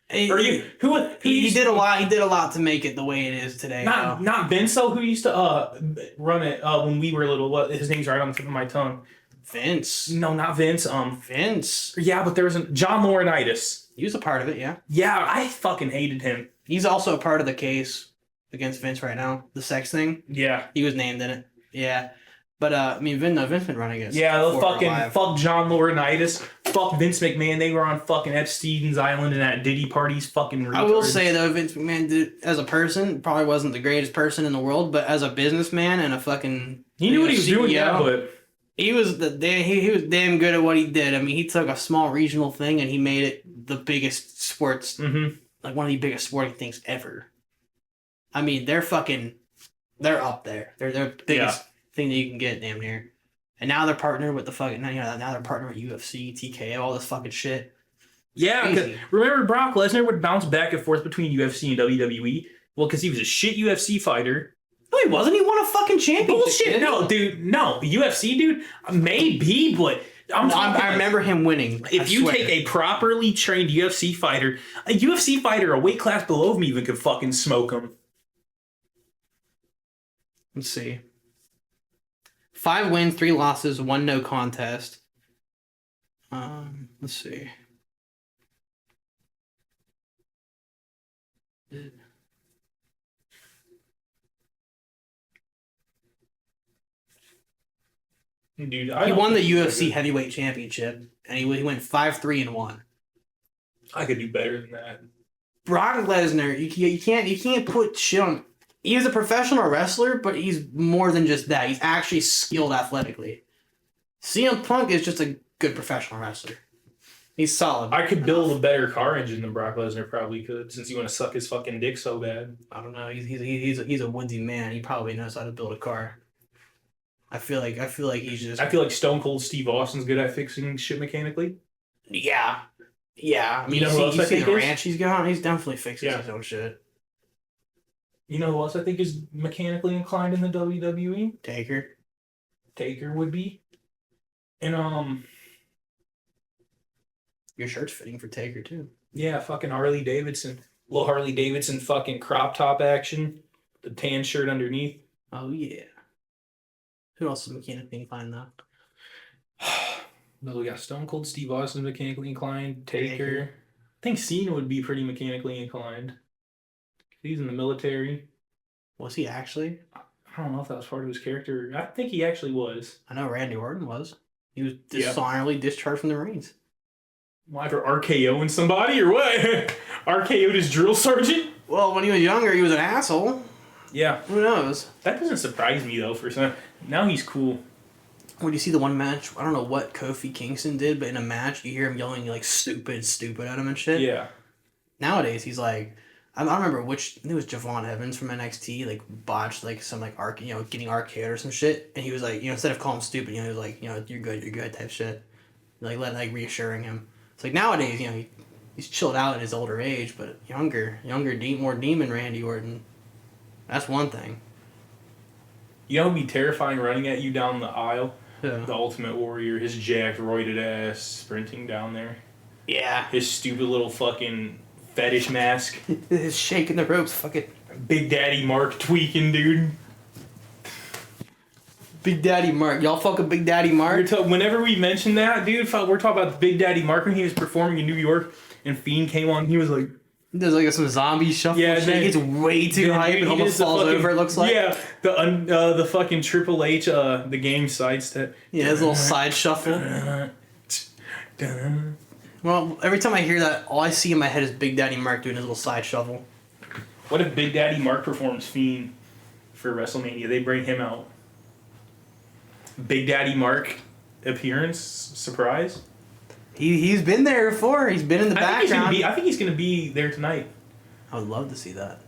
He did a lot. He did a lot to make it the way it is today. though. Not Vince though, who used to run it when we were little. What his name's right on the tip of my tongue. Vince. No, not Vince. Vince. Yeah, but there was John Laurinaitis. He was a part of it, yeah. Yeah, I fucking hated him. He's also a part of the case against Vince right now. The sex thing. Yeah. He was named in it. Yeah. But, I mean, Vince been running it. Yeah, the for fucking alive. fuck John Laurinaitis, fuck Vince McMahon. They were on fucking Epstein's Island and at Diddy parties. Fucking retards. I will say though, Vince McMahon did, as a person, probably wasn't the greatest person in the world, but as a businessman and a fucking he knew what he was doing. CEO, Yeah, but he was he was damn good at what he did. I mean, he took a small regional thing and he made it the biggest sports, like one of the biggest sporting things ever. I mean, they're up there. They're the biggest thing that you can get, damn near. And now they're partnered with the fucking, now they're partnered with UFC, TKO, all this fucking shit. yeah, because Crazy. remember Brock Lesnar would bounce back and forth between UFC and WWE. Well, because he was a shit UFC fighter. No, he wasn't. He won a fucking championship. Bullshit. No, dude. No, UFC dude. Maybe, but I remember him winning. If you take a properly trained UFC fighter, a weight class below me even could fucking smoke him. Let's see. 5 wins, 3 losses, 1 no contest. Let's see. Dude, He won the UFC heavyweight championship, and he went 5-3-1. I could do better than that. Brock Lesnar, you can't put shit on. He is a professional wrestler, but he's more than just that. He's actually skilled athletically. CM Punk is just a good professional wrestler. He's solid. I could build a better car engine than Brock Lesnar probably could, since you want to suck his fucking dick so bad. I don't know. He's a woodsy man. He probably knows how to build a car. I feel like he's just. I feel like Stone Cold Steve Austin's good at fixing shit mechanically. Yeah. I mean, You know who else I you see think the is? ranch he's got? He's definitely fixing Yeah. his own shit. You know who else I think is mechanically inclined in the WWE? Taker. Taker would be. And Your shirt's fitting for Taker too. yeah, fucking Harley Davidson. Little Harley Davidson fucking crop top action. The tan shirt underneath. Oh yeah. Who else is mechanically inclined though? No, we got Stone Cold Steve Austin mechanically inclined. Taker. Taker. I think Cena would be pretty mechanically inclined. He's in the military. Was he actually? I don't know if that was part of his character. I think he actually was. I know Randy Orton was. He was Yeah. dishonorably discharged from the Marines. Why, for RKOing somebody or what? RKO'd his drill sergeant? Well, when he was younger, he was an asshole. Yeah. Who knows? That doesn't surprise me though. For some, now he's cool. When you see the one match, I don't know what Kofi Kingston did, but in a match, you hear him yelling like stupid at him and shit. Yeah. Nowadays, he's like, I don't remember I think it was Javon Evans from NXT, like botched like some like getting arcade or some shit, and he was like, instead of calling him stupid, he was like, you're good type shit, like reassuring him. It's like nowadays, he's chilled out at his older age, but younger, more demon Randy Orton. That's one thing. You know who'd be terrifying running at you down the aisle? Yeah. The Ultimate Warrior, his jacked, roided ass sprinting down there. Yeah. His stupid little fucking fetish mask. His shaking the ropes, fuck it. Big Daddy Mark tweaking, dude. Big Daddy Mark. Y'all fucking Big Daddy Mark? Whenever we mention that, dude, we're talking about Big Daddy Mark when he was performing in New York and Fiend came on. He was like, There's like some zombie shuffle shit. then- He gets way too Then, hype dude, and he almost does the falls fucking- over, it looks like. Yeah, the fucking Triple H, the game sidestep. Yeah, his little side shuffle. Well, every time I hear that, all I see in my head is Big Daddy Mark doing his little side shuffle. What if Big Daddy Mark performs Fiend for WrestleMania? They bring him out. Big Daddy Mark appearance surprise. He's been there before. He's been in the background. I think he's gonna be there tonight. I would love to see that.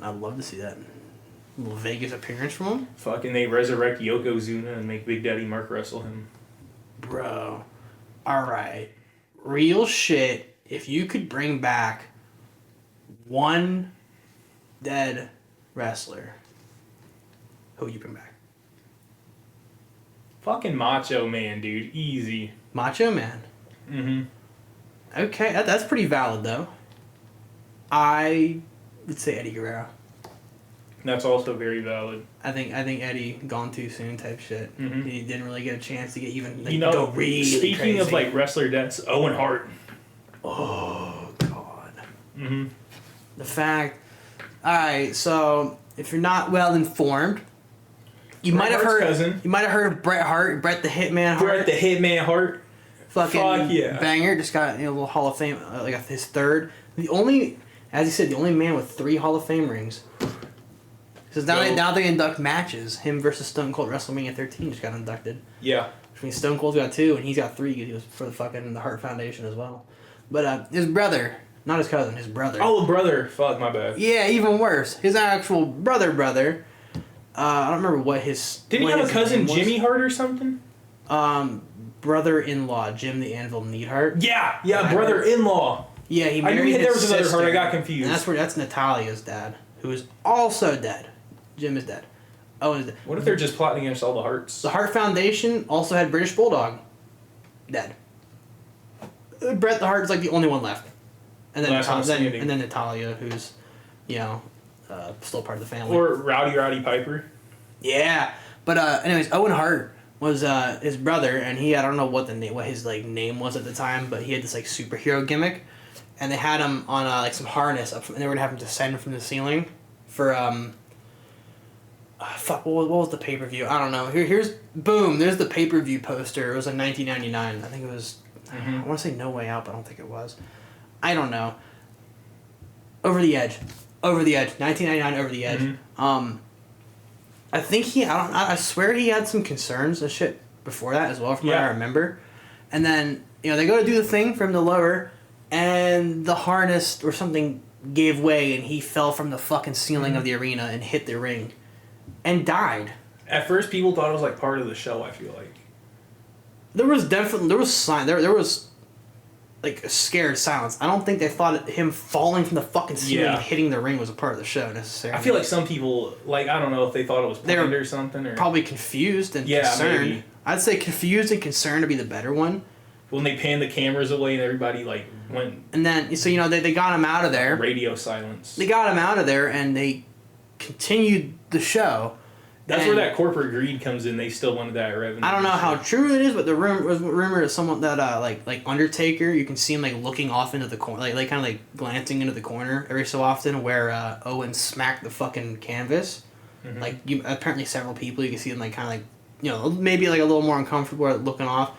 A little Vegas appearance from him. Fucking they resurrect Yokozuna and make Big Daddy Mark wrestle him. Bro. Alright. Real shit. If you could bring back one dead wrestler, who would you bring back? Fucking Macho Man, dude. Easy. Macho Man. Mm-hmm. Okay, that's pretty valid though. I would say Eddie Guerrero. That's also very valid. I think Eddie gone too soon type shit. Mhm. He didn't really get a chance to get even like, You know, go really speaking crazy. of like wrestler deaths, Owen Hart. Oh God. Mm-hmm. The fact. All right, so if you're not well informed, you might have Hart's heard. cousin. You might have heard of Bret Hart, Bret the Hitman Hart. Bret the Hitman Hart. Fucking Fuck yeah. banger. Just got a little Hall of Fame, like his third. The only, as he said, the only man with 3 Hall of Fame rings. Because now they induct matches. Him versus Stone Cold WrestleMania 13 just got inducted. Yeah. Which means Stone Cold's got 2 and he's got 3 because he was for the Hart Foundation as well. But his brother, not his cousin, his brother. Oh, brother. Fuck, my bad. Yeah, even worse. His actual brother. I don't remember what his. Did he what have a his cousin, name was. Jimmy Hart or something? Brother-in-law, Jim the Anvil Neidhart. Yeah, brother-in-law. Yeah, he I married knew his there was another sister, Hart. I got confused. And that's Natalia's dad, who is also dead. Jim is dead. Owen is dead. What if they're just plotting against all the Harts? The Hart Foundation also had British Bulldog. Dead. Bret the Hart is like the only one left. And then, Last one standing. and then Natalia, who's, still part of the family. Or Rowdy Piper. Yeah. But anyways, Owen Hart was his brother, and he, I don't know what his like name was at the time, but he had this like superhero gimmick, and they had him on like some harness up, and they were gonna have him descend from the ceiling for what was the pay-per-view? I don't know. There's the pay-per-view poster. It was in 1999. I think it was. I want to say No Way Out, but I don't think it was. I don't know. Over the Edge. 1999 Over the Edge. I think I swear he had some concerns and shit before that as well, from what I remember. And then, they go to do the thing for him to lower, and the harness or something gave way, and he fell from the fucking ceiling of the arena and hit the ring. And died. At first, people thought it was like part of the show, I feel like. There was like a scared silence. I don't think they thought him falling from the fucking ceiling and hitting the ring was a part of the show necessarily. I feel like some people, I don't know if they thought it was planned or something. Or probably confused and concerned. Maybe. I'd say confused and concerned to be the better one. When they panned the cameras away and everybody went. And then, so they got him out of there. Radio silence. They got him out of there and they continued the show. That's where that corporate greed comes in. They still wanted that revenue. I don't know how true it is, but the rumor is someone that like Undertaker, you can see him like looking off into the corner, like kind of like glancing into the corner every so often, where Owen smacked the fucking canvas. Mm-hmm. Apparently several people you can see them like kind of like maybe like a little more uncomfortable looking off.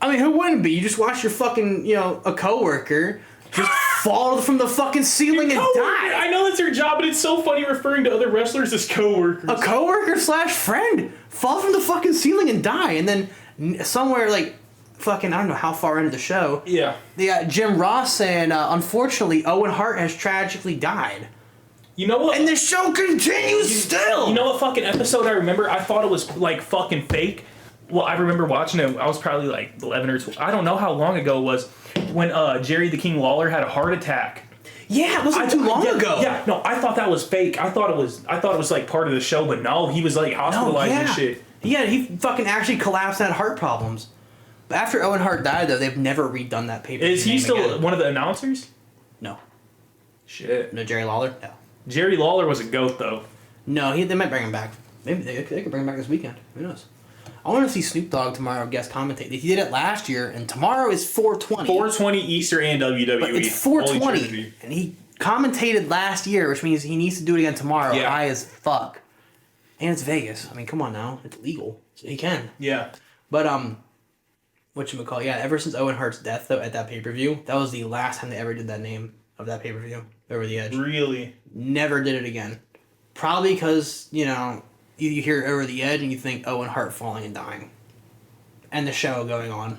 I mean, who wouldn't be? You just watch your fucking a coworker just fall from the fucking ceiling and die. I know that's their job, but it's so funny referring to other wrestlers as coworkers. A coworker / friend fall from the fucking ceiling and die, and then somewhere like fucking I don't know how far into the show. Yeah. They got Jim Ross saying, unfortunately, Owen Hart has tragically died. You know what? And the show continues still. You know what fucking episode I remember? I thought it was like fucking fake. Well, I remember watching it. I was probably like 11 or 12. I don't know how long ago it was when Jerry the King Lawler had a heart attack. Yeah, it wasn't too long ago. Yeah, no, I thought that was fake. I thought it was like part of the show, but no, he was like hospitalized and shit. Yeah, he fucking actually collapsed and had heart problems. But after Owen Hart died, though, they've never redone that paper. Is he still one of the announcers? No. Shit. No, Jerry Lawler? No. Jerry Lawler was a goat, though. No, they might bring him back. Maybe they could bring him back this weekend. Who knows? I want to see Snoop Dogg tomorrow guest commentate. He did it last year, and tomorrow is 420. 420 Easter and WWE. But it's 420, and he commentated last year, which means he needs to do it again tomorrow. Yeah. High as fuck. And it's Vegas. I mean, come on now. It's legal. So he can. Yeah. But, whatchamacallit, yeah, ever since Owen Hart's death, though, at that pay-per-view, that was the last time they ever did that name of that pay-per-view, Over the Edge. Really? Never did it again. Probably because, you hear Over the Edge and you think Owen Hart falling and dying. And the show going on.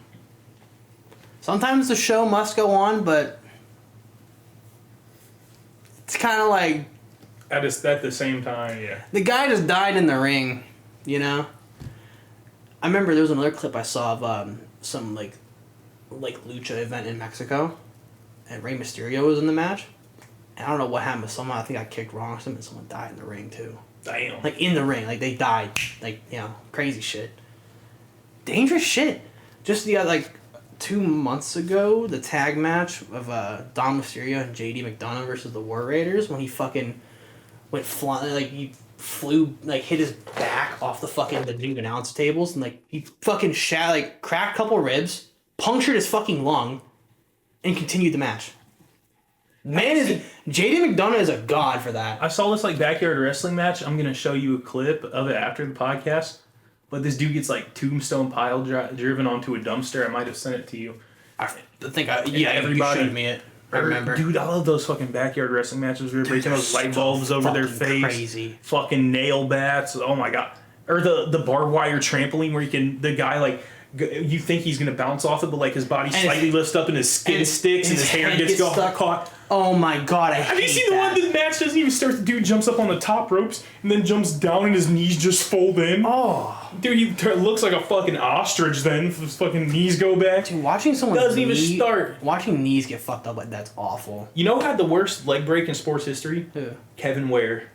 Sometimes the show must go on, but it's kind of like... At the same time, yeah. The guy just died in the ring, I remember there was another clip I saw of some, like lucha event in Mexico. And Rey Mysterio was in the match. And I don't know what happened with someone. I think I kicked wrong or something. Someone died in the ring, too. Damn. Like, in the ring. Like, they died. Like, crazy shit. Dangerous shit. Just, 2 months ago, the tag match of Dom Mysterio and JD McDonough versus the War Raiders, when he fucking went flying, like he flew, like hit his back off the fucking the new announce tables, and like he fucking cracked a couple ribs, punctured his fucking lung, and continued the match. Man, JD McDonough is a god for that. I saw this like backyard wrestling match. I'm gonna show you a clip of it after the podcast. But this dude gets like tombstone pile driven onto a dumpster. I might have sent it to you. I think everybody- everybody showed me it. I remember. Dude, I love those fucking backyard wrestling matches where they're breaking those light bulbs over their face. Crazy. Fucking nail bats. Oh my god. Or the barbed wire trampoline where the guy like, you think he's gonna bounce off it, but like his body slightly lifts up and his skin sticks and his hair gets stuck. caught. Oh my god, Have you seen the one that the match doesn't even start? The dude jumps up on the top ropes and then jumps down and his knees just fold in. Oh. Dude, he looks like a fucking ostrich then. His fucking knees go back. Dude, watching someone Doesn't even start. Watching knees get fucked up like that's awful. You know who had the worst leg break in sports history? Who? Kevin Ware.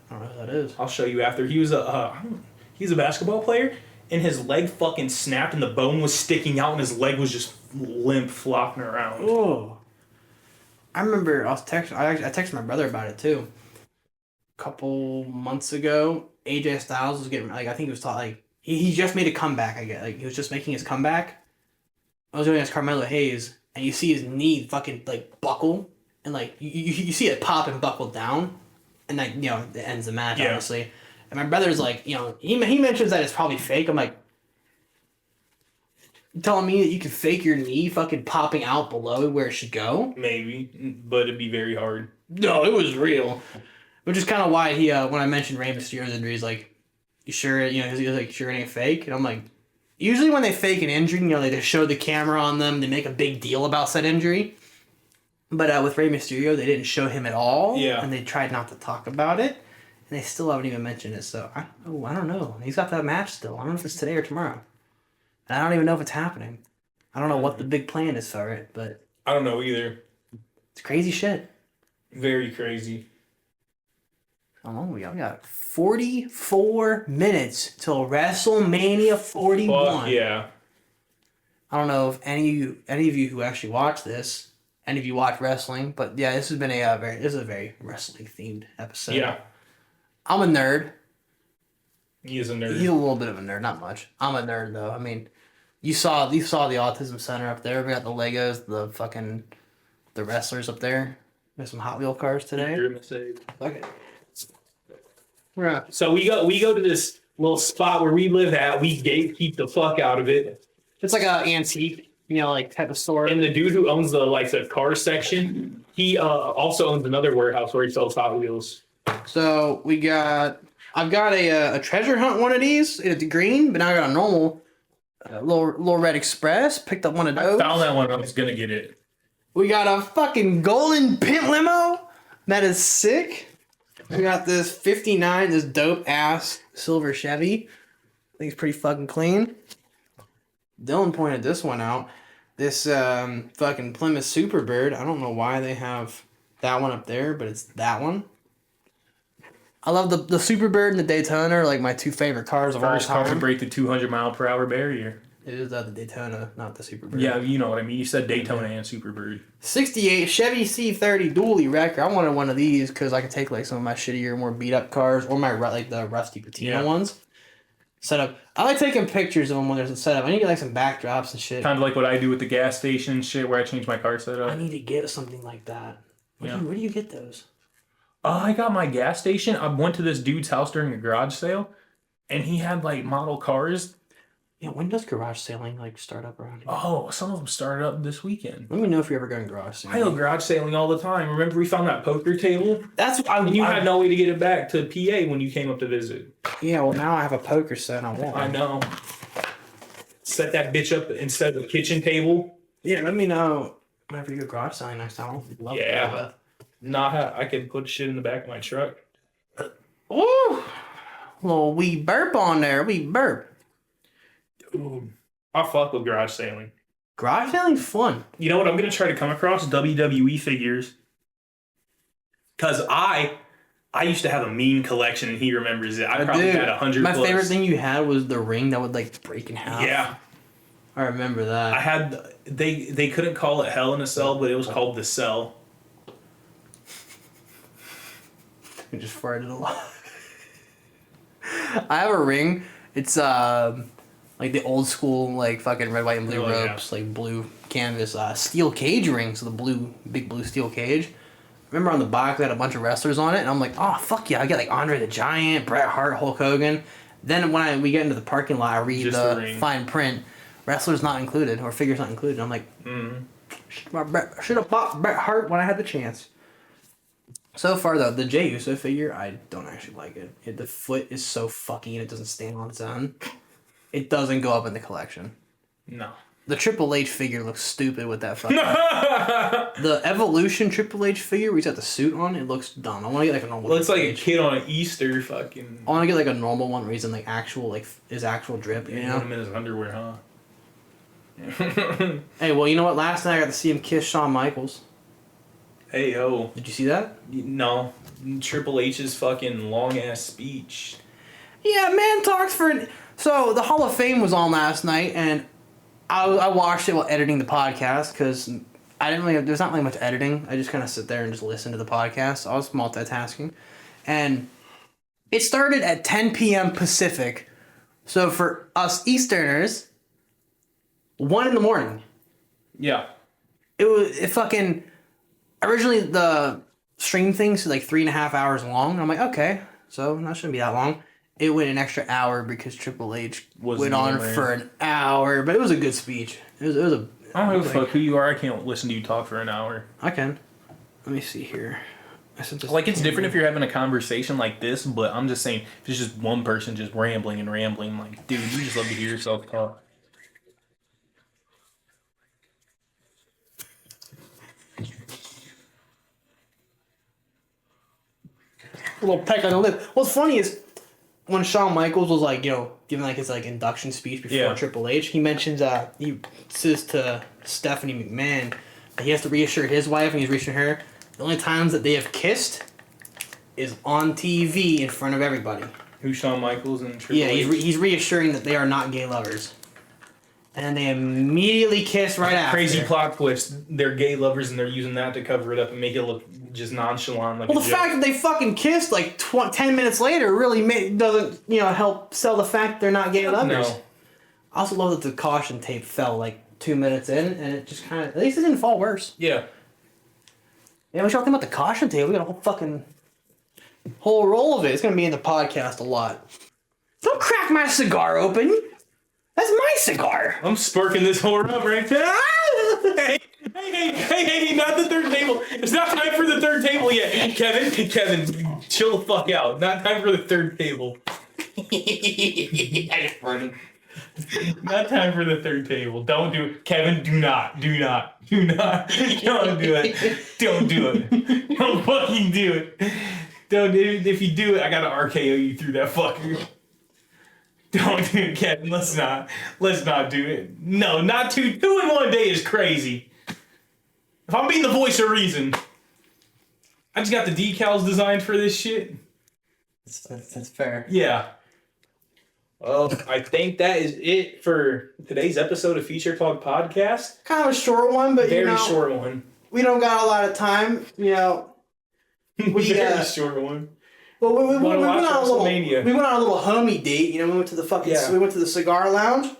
I don't know who that is. I'll show you after. He was a basketball player, and his leg fucking snapped, and the bone was sticking out, and his leg was just limp, flopping around. Oh. I remember I texted my brother about it too. A couple months ago, AJ Styles was getting like I think he was taught like he just made a comeback. I get like he was just making his comeback. I was doing against Carmelo Hayes, and you see his knee fucking like buckle, and like you see it pop and buckle down, and like it ends the match obviously. And my brother's like he mentions that it's probably fake. I'm like, you telling me that you can fake your knee fucking popping out below where it should go? Maybe, but it'd be very hard. No, it was real. Which is kind of why he, when I mentioned Rey Mysterio's injury, he's like, you sure, he was like, sure it ain't fake? And I'm like, usually when they fake an injury, they just show the camera on them, they make a big deal about said injury. But with Rey Mysterio, they didn't show him at all. Yeah. And they tried not to talk about it. And they still haven't even mentioned it, so I don't know. He's got that match still. I don't know if it's today or tomorrow. And I don't even know if it's happening. I don't know what the big plan is for it, but... I don't know either. It's crazy shit. Very crazy. How long we got? We got 44 minutes till WrestleMania 41. Fuck yeah. I don't know if any of you who actually watch this, any of you watch wrestling, but yeah, this has been this is a very wrestling themed episode. Yeah. I'm a nerd. He is a nerd. He's a little bit of a nerd, not much. I'm a nerd though. I mean, you saw the Autism Center up there. We got the Legos, the wrestlers up there. There's some Hot Wheel cars today. Okay. So we go to this little spot where we live at. We gatekeep the fuck out of it. It's like a antique, like type of store. And the dude who owns the car section, he also owns another warehouse where he sells Hot Wheels. So I've got a treasure hunt one of these. It's green, but now I got a normal little red express. Picked up one of those. Found that one. I was gonna get it. We got a fucking golden pimp limo. That is sick. We got this 59, this dope ass silver Chevy. I think it's pretty fucking clean. Dylan pointed this one out. This fucking Plymouth Superbird. I don't know why they have that one up there, but it's that one. I love the Superbird and the Daytona are like my two favorite cars of all First car to time. break the 200-mile-per-hour barrier. It is the Daytona, not the Superbird. Yeah, you know what I mean. You said Daytona and Superbird. 68 Chevy C30 dually wrecker. I wanted one of these because I could take like some of my shittier, more beat up cars or my like the rusty patina ones. Set up. I like taking pictures of them when there's a setup. I need to get like some backdrops and shit. Kind of like what I do with the gas station and shit, where I change my car setup. I need to get something like that. Where do you get those? I got my gas station. I went to this dude's house during a garage sale, and he had like model cars. Yeah, when does garage sailing like start up around here? Oh, some of them started up this weekend. Let me know if you're ever going garage sailing. I go garage sailing all the time. Remember we found that poker table? That's And you had no way to get it back to PA when you came up to visit. Yeah, well now I have a poker set and I want I one. know. Set that bitch up instead of the kitchen table. Yeah, let me know whenever you go garage sailing next time. I'd love to Yeah. do that. Nah, I could put shit in the back of my truck. Ooh, little wee burp on there, wee burp. Ooh, I fuck with garage sailing. Garage sailing's fun. You know what? I'm gonna try to come across WWE figures. Cause I used to have a mean collection, and he remembers it. I probably had 100. My plus. favorite thing you had was the ring that would like break in half. Yeah, I remember that. I had. They couldn't call it Hell in a Cell, but it was called the Cell. We just farted a lot. I have a ring. It's like the old school like fucking red, white, and blue ropes, like blue canvas, steel cage ring. So the big blue steel cage. Remember on the box they had a bunch of wrestlers on it, and I'm like, oh fuck yeah, I get like Andre the Giant, Bret Hart, Hulk Hogan. Then when we get into the parking lot, I read Just the fine print, wrestlers not included or figures not included. I'm like, should have bought Bret Hart when I had the chance. So far though, the Jey Uso figure, I don't actually like it. The foot is so fucking, it doesn't stand on its own. It doesn't go up in the collection. No. The Triple H figure looks stupid with that fucking. The Evolution Triple H figure, where he's got the suit on, it looks dumb. I want to get like a normal. Looks like a kid on an Easter fucking. I want to get like a normal one where he's in like actual his actual drip. You know. Put him in his underwear, huh? Hey, well, you know what? Last night I got to see him kiss Shawn Michaels. Hey yo. Did you see that? No. Triple H's fucking long ass speech. Yeah, man talks for. So the Hall of Fame was on last night, and I watched it while editing the podcast because I didn't really. There's not really much editing. I just kind of sit there and just listen to the podcast. I was multitasking, and it started at 10 p.m. Pacific. So for us Easterners, 1 in the morning. Yeah. It fucking originally the stream thing's like 3.5 hours long. I'm like, okay, so that shouldn't be that long. It went an extra hour because Triple H went on for an hour, but it was a good speech. It was a. I don't give a fuck who you are. I can't listen to you talk for an hour. I can. Let me see here. Like, it's different if you're having a conversation like this, but I'm just saying, if it's just one person just rambling and rambling, like, dude, you just love to hear yourself talk. A little peck on the lip. What's funny is when Shawn Michaels was like, giving like his like induction speech before Triple H, he mentions he says to Stephanie McMahon that he has to reassure his wife and he's reassuring her the only times that they have kissed is on TV in front of everybody. Who, Shawn Michaels and Triple H? Yeah, he's reassuring that they are not gay lovers. And they immediately kiss right after. Crazy plot twist. They're gay lovers and they're using that to cover it up and make it look just nonchalant. Like well, the fact that they fucking kissed like 10 minutes later really doesn't help sell the fact they're not gay lovers. No. I also love that the caution tape fell like 2 minutes in and it just kind of, at least it didn't fall worse. Yeah. Yeah, what y'all think about the caution tape? We got a whole roll of it. It's going to be in the podcast a lot. Don't crack my cigar open. That's my cigar. I'm sparking this whore up right there. Hey, not the third table. It's not time for the third table yet. Kevin, chill the fuck out. Not time for the third table. Not time for the third table. Don't do it. Kevin, do not. Don't do it. Don't do it. Don't fucking do it. Don't. If you do it, I gotta RKO you through that fucker. Don't do it, Kevin. Let's not do it. No, not two. 2 in 1 day is crazy. If I'm being the voice of reason, I just got the decals designed for this shit. That's fair. Yeah. Well, I think that is it for today's episode of Feature Talk Podcast. Kind of a short one, but Very short one. We don't got a lot of time. Very short one. Well, we went on WrestleMania. We went on a little homie date. We went to the we went to the cigar lounge,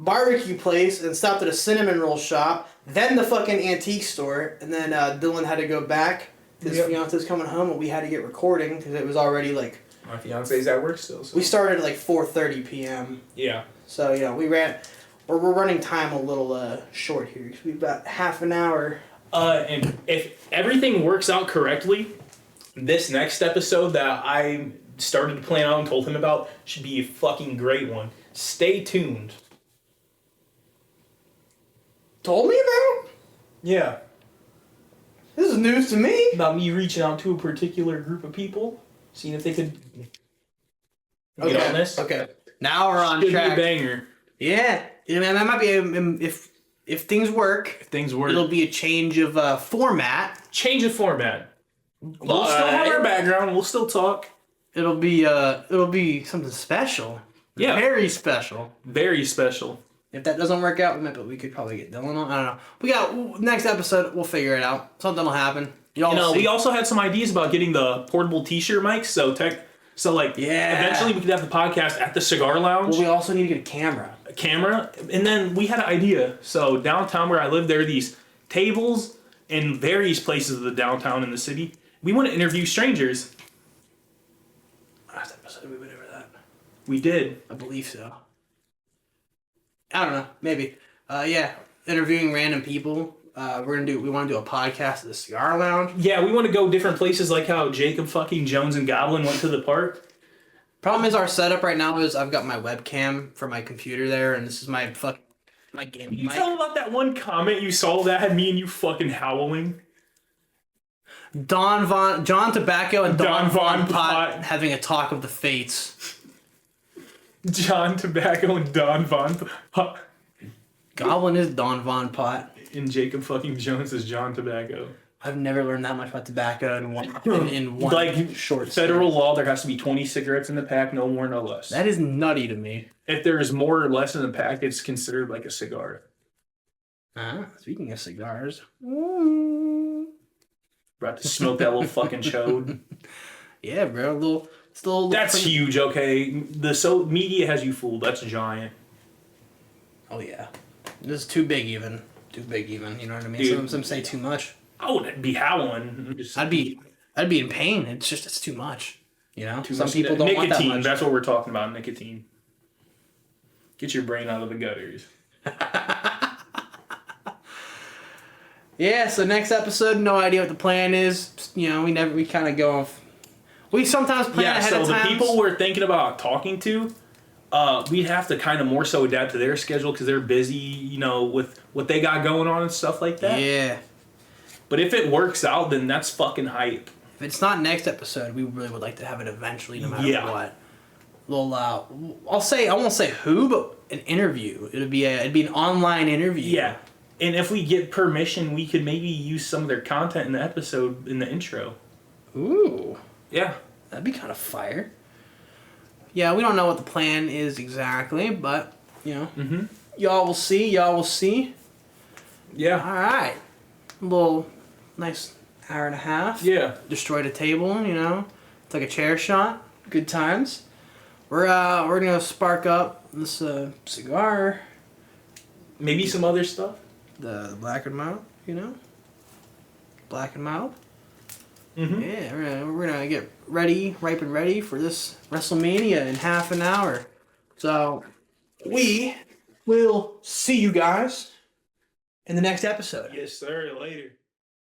barbecue place, and stopped at a cinnamon roll shop. Then the fucking antique store, and then Dylan had to go back. His fiance's coming home, and we had to get recording because it was already like. My fiance's at work still. So. We started at like 4:30 p.m. Yeah. So we're running time a little short here because we've got half an hour. And if everything works out correctly, this next episode that I started to plan out and told him about should be a fucking great one. Stay tuned. Told me about? Yeah. This is news to me. About me reaching out to a particular group of people, seeing if they could get on this. Okay. Now we're on Should track. be a banger. Yeah. That might be if things work. If things work. It'll be a change of format. Change of format. We'll still have our background. We'll still talk. It'll be something special. Yeah. Very special. Very special. If that doesn't work out, we could probably get Dylan on. I don't know. We got next episode. We'll figure it out. Something will happen. Y'all see. We also had some ideas about getting the portable T-shirt mics. So eventually we could have the podcast at the cigar lounge. Well, we also need to get a camera. And then we had an idea. So downtown where I live, there are these tables in various places of the downtown in the city. We want to interview strangers. Last episode we went over that. We did. I believe so. I don't know. Maybe. Yeah. Interviewing random people. We want to do a podcast at the cigar lounge. Yeah, we want to go different places like how Jacob fucking Jones and Goblin went to the park. Problem is our setup right now is I've got my webcam for my computer there, and this is my gaming You mic. tell them about that one comment you saw that had me and you fucking howling. John Tobacco and Don Von Pot Pot. having a talk of the fates. John Tobacco and Don Von Pot. Goblin is Don Von Pot. And Jacob fucking Jones is John Tobacco. I've never learned that much about tobacco in one short federal law, there has to be 20 cigarettes in the pack, no more, no less. That is nutty to me. If there is more or less in the pack, it's considered like a cigar. Speaking of cigars. About to smoke that little fucking chode. Yeah, bro. That's huge, okay? The media has you fooled. That's giant. Oh, yeah. This is too big even. Too big even, you know what I mean? Dude. Some say too much. I wouldn't be howling. I'd be in pain. It's too much. You know? Too Some much people don't want that nicotine. much. That's what we're talking about, nicotine. Get your brain out of the gutters. Yeah, so next episode, no idea what the plan is. You know, we kind of go off. We sometimes plan ahead of time. So the people we're thinking about talking to, we'd have to kind of more so adapt to their schedule because they're busy, you know, with what they got going on and stuff like that. Yeah. But if it works out, then that's fucking hype. If it's not next episode, we really would like to have it eventually, no matter what. Little, I won't say who, but an interview. It'd be an online interview. Yeah. And if we get permission, we could maybe use some of their content in the episode, in the intro. Ooh. Yeah. That'd be kind of fire. Yeah, we don't know what the plan is exactly, but, you know, y'all will see. Yeah. All right. A little nice hour and a half. Yeah. Destroyed a table, you know. Took a chair shot. Good times. We're gonna spark up this cigar. Maybe some other stuff. The Black and Mild, you know. Black and Mild. Mm-hmm. Yeah, we're gonna get ready, ripe and ready for this WrestleMania in half an hour. So we will see you guys in the next episode. Yes, sir. Later.